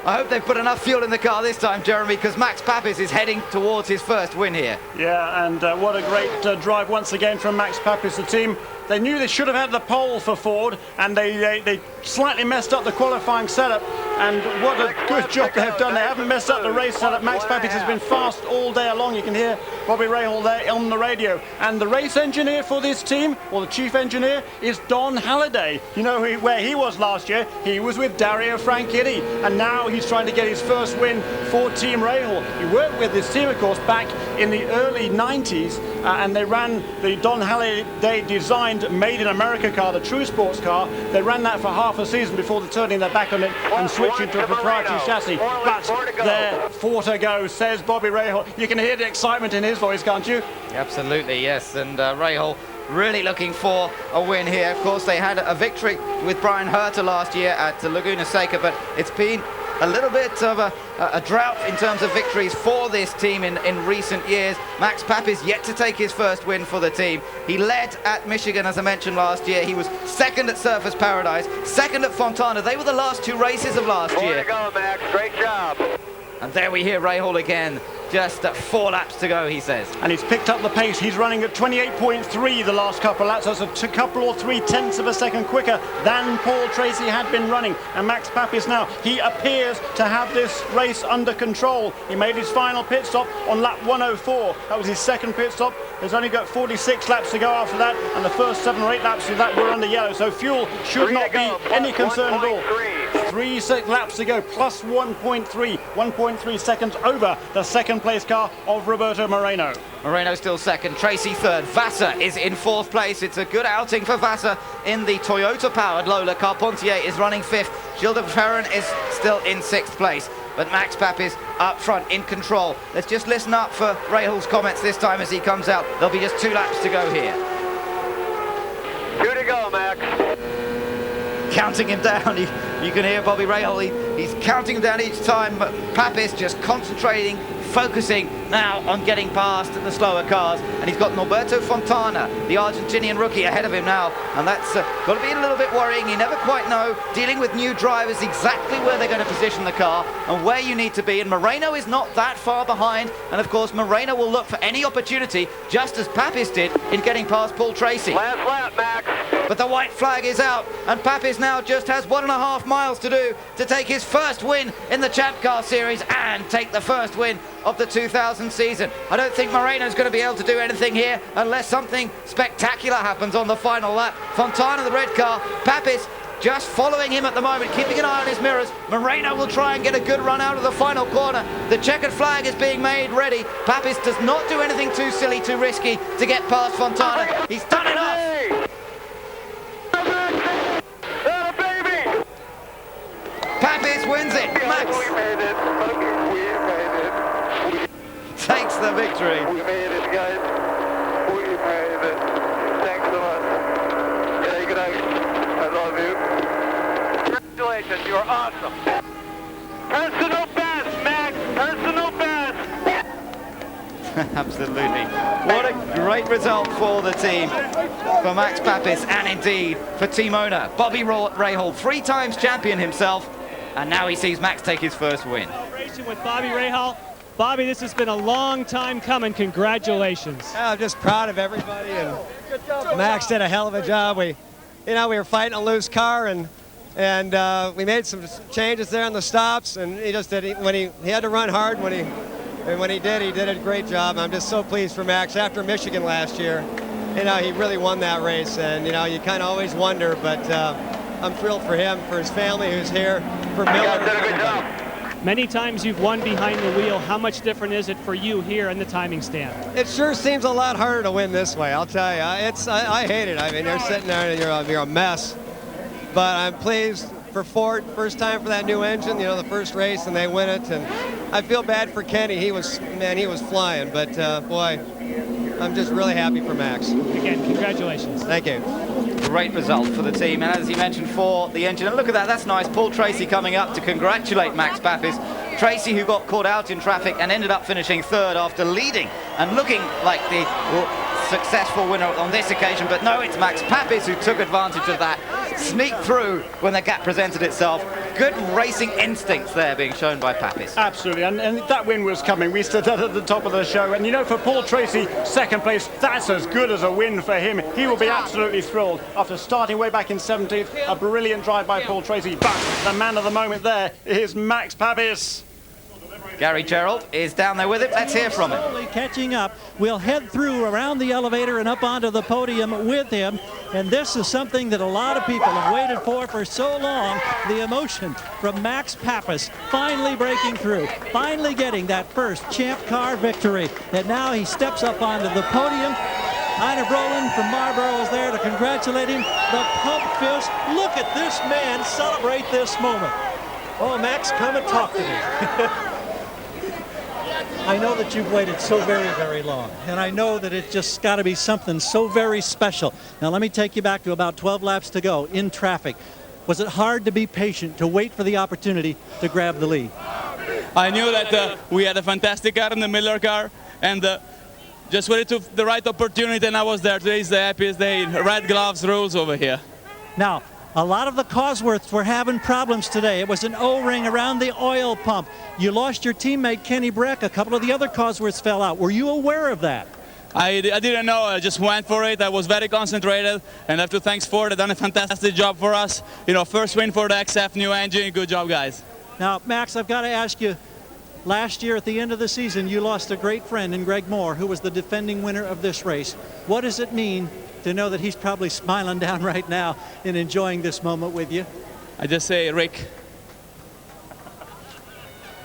I hope they've put enough fuel in the car this time, Jeremy, because Max Papis is heading towards his first win here. Yeah, and what a great drive once again from Max Papis. The team, they knew they should have had the pole for Ford, and they slightly messed up the qualifying setup, and what a good job they have done. They haven't messed up the race setup. Max Papis has been fast all day long. You can hear Bobby Rahal there on the radio. And the race engineer for this team, or the chief engineer, is Don Halliday. You know where he was last year? He was with Dario Franchitti, and now he's trying to get his first win for Team Rahal. He worked with this team, of course, back in the early 90s, and they ran the Don Halliday designed Made in America car, the True Sports car. They ran that for half a season before turning their back on it and switching to a proprietary chassis. But there, 4 to go, says Bobby Rahal. You can hear the excitement in his voice, can't you? Absolutely, yes. And Rahal really looking for a win here. Of course, they had a victory with Brian Herter last year at Laguna Seca, but it's been a little bit of a drought in terms of victories for this team in recent years. Max Papis yet to take his first win for the team. He led at Michigan, as I mentioned, last year. He was second at Surfers Paradise, second at Fontana. They were the last 2 races of last year. Way to go, Max. Great job. And there we hear Rahal again. Just 4 laps to go, he says. And he's picked up the pace. He's running at 28.3 the last couple of laps. That's a couple or 3/10 of a second quicker than Paul Tracy had been running. And Max Papis now, he appears to have this race under control. He made his final pit stop on lap 104. That was his second pit stop. He's only got 46 laps to go after that, and the first 7 or 8 laps of that were under yellow. So fuel should not be any concern at all. 3 laps to go, plus 1.3 seconds over the second place car of Roberto Moreno. Moreno still second, Tracy third, Vassar is in 4th place. It's a good outing for Vassar in the Toyota-powered Lola. Carpentier is running 5th, Gilles de Ferran is still in 6th place. But Max Papis up front in control. Let's just listen up for Rahal's comments this time as he comes out. There'll be just 2 laps to go here. 2 to go, Max. Counting him down. You can hear Bobby Rahal. He's counting him down each time. But Papis just concentrating, focusing now on getting past the slower cars. And he's got Norberto Fontana, the Argentinian rookie, ahead of him now. And that's got to be a little bit worrying. You never quite know, dealing with new drivers, exactly where they're going to position the car and where you need to be. And Moreno is not that far behind. And of course, Moreno will look for any opportunity, just as Papis did in getting past Paul Tracy. Last lap, Max. But the white flag is out, and Papis now just has 1.5 miles to do to take his first win in the Champ Car Series and take the first win of the 2000 season. I don't think Moreno's going to be able to do anything here unless something spectacular happens on the final lap. Fontana, the red car, Papis just following him at the moment, keeping an eye on his mirrors. Moreno will try and get a good run out of the final corner. The checkered flag is being made ready. Papis does not do anything too silly, too risky to get past Fontana. He's done enough. Papis wins it. Max We made it. We made it. takes the victory. We made it, guys. We made it. Thanks so much. Good night. I love you. Congratulations. You're awesome. Personal best, Max. Personal best. Absolutely. What a great result for the team, for Max Papis, and indeed for team owner Bobby Rahal, 3 times champion himself, and now he sees Max take his first win. Celebration with Bobby Rahal. Bobby, this has been a long time coming. Congratulations. Yeah, I'm just proud of everybody, and Max did a hell of a job. We were fighting a loose car, and we made some changes there on the stops, and he just did. He had to run hard when he did a great job. I'm just so pleased for Max. After Michigan last year, he really won that race, and you kind of always wonder, but I'm thrilled for him, for his family who's here, for Miller. Did a good job. Many times you've won behind the wheel. How much different is it for you here in the timing stand? It sure seems a lot harder to win this way, I'll tell you. I hate it. I mean, you're sitting there and you're a mess. But I'm pleased for Ford, first time for that new engine, the first race, and they win it. And I feel bad for Kenny. He was flying. But, boy, I'm just really happy for Max. Again, congratulations. Thank you. Great result for the team, and as you mentioned, for the engine. And look at that, that's nice. Paul Tracy coming up to congratulate Max Papis. Tracy, who got caught out in traffic and ended up finishing 3rd after leading and looking like the successful winner on this occasion. But no, it's Max Papis who took advantage of that, sneaked through when the gap presented itself. Good racing instincts there being shown by Papis. Absolutely, and that win was coming. We stood at the top of the show, and for Paul Tracy, 2nd place, that's as good as a win for him. He will be absolutely thrilled after starting way back in 17th. A brilliant drive by Paul Tracy, but the man of the moment there is Max Papis. Gary Gerald is down there with him. Let's hear from him. Slowly catching up. We'll head through around the elevator and up onto the podium with him. And this is something that a lot of people have waited for so long. The emotion from Max Papis finally breaking through, finally getting that first Champ Car victory. And now he steps up onto the podium. Ina Brolin from Marlboro is there to congratulate him. The pump fist. Look at this man celebrate this moment. Oh, Max, come and talk to me. I know that you've waited so very, very long, and I know that it's just got to be something so very special. Now, let me take you back to about 12 laps to go in traffic. Was it hard to be patient, to wait for the opportunity to grab the lead? I knew that we had a fantastic car in the Miller car, and just waited to the right opportunity, and I was there. Today's the happiest day. Red gloves rules over here. Now, a lot of the Cosworths were having problems today. It was an O-ring around the oil pump. You lost your teammate, Kenny Breck. A couple of the other Cosworths fell out. Were you aware of that? I didn't know. I just went for it. I was very concentrated, and I have to thank Ford. They've done a fantastic job for us. First win for the XF new engine. Good job, guys. Now, Max, I've got to ask you, last year at the end of the season, you lost a great friend in Greg Moore, who was the defending winner of this race. What does it mean to know that he's probably smiling down right now and enjoying this moment with you? I just say, Rick.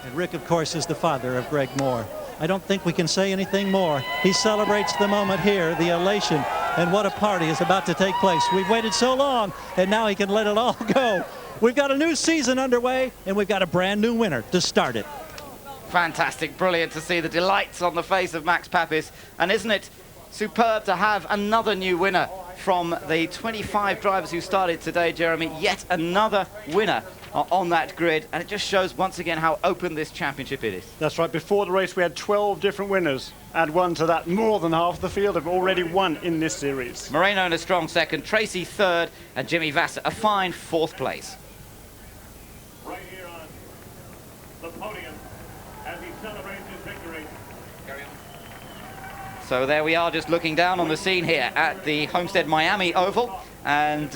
And Rick, of course, is the father of Greg Moore. I don't think we can say anything more. He celebrates the moment here, the elation, and what a party is about to take place. We've waited so long, and now he can let it all go. We've got a new season underway, and we've got a brand new winner to start it. Fantastic, brilliant to see the delights on the face of Max Papis. And isn't it superb to have another new winner from the 25 drivers who started today, Jeremy? Yet another winner on that grid, and it just shows once again how open this championship it is. That's right. Before the race, we had 12 different winners. Add one to that, more than half the field have already won in this series. Moreno in a strong 2nd, Tracy 3rd, and Jimmy Vasser a fine 4th place. Right here on the podium as he celebrates his victory. So there we are, just looking down on the scene here at the Homestead Miami Oval. And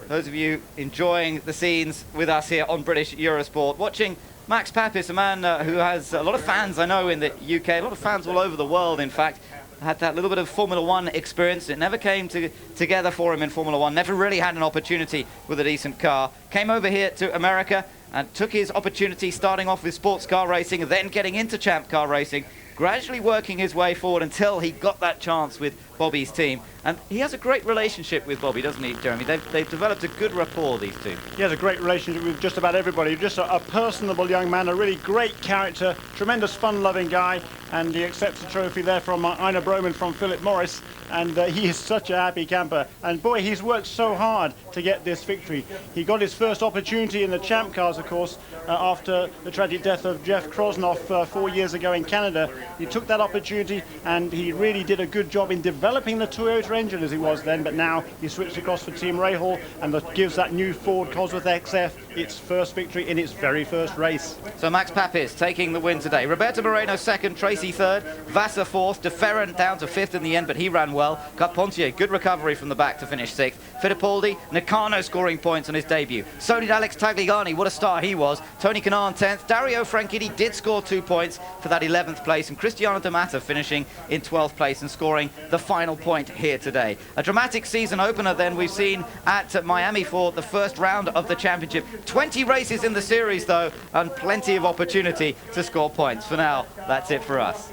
those of you enjoying the scenes with us here on British Eurosport, watching Max Papis, a man who has a lot of fans, I know, in the UK, a lot of fans all over the world, in fact. Had that little bit of Formula One experience. It never came together for him in Formula One, never really had an opportunity with a decent car. Came over here to America and took his opportunity, starting off with sports car racing, then getting into champ car racing, gradually working his way forward until he got that chance with Bobby's team. And he has a great relationship with Bobby, doesn't he, Jeremy? They've developed a good rapport, these two. He has a great relationship with just about everybody. Just a personable young man, a really great character, tremendous fun-loving guy, and he accepts the trophy there from Ina Brolin from Philip Morris, and he is such a happy camper. And boy, he's worked so hard to get this victory. He got his first opportunity in the champ cars, of course, after the tragic death of Jeff Krosnoff 4 years ago in Canada. He took that opportunity, and he really did a good job in developing the Toyota engine as he was then, but now he switched across for Team Rahal, and that gives that new Ford Cosworth XF its first victory in its very first race. So Max Papis taking the win today. Roberto Moreno second, Tracy third, Vassar fourth, De Ferrand down to fifth in the end, but he ran well. Carpentier, good recovery from the back to finish sixth. Fittipaldi, Nakano scoring points on his debut. So did Alex Tagliani, what a star he was. Tony Kanaan 10th. Dario Franchitti did score 2 points for that 11th place, and Cristiano D'Amata finishing in 12th place and scoring the final point here today. A dramatic season opener then we've seen at Miami for the first round of the championship. 20 races in the series though, and plenty of opportunity to score points. For now, that's it for us.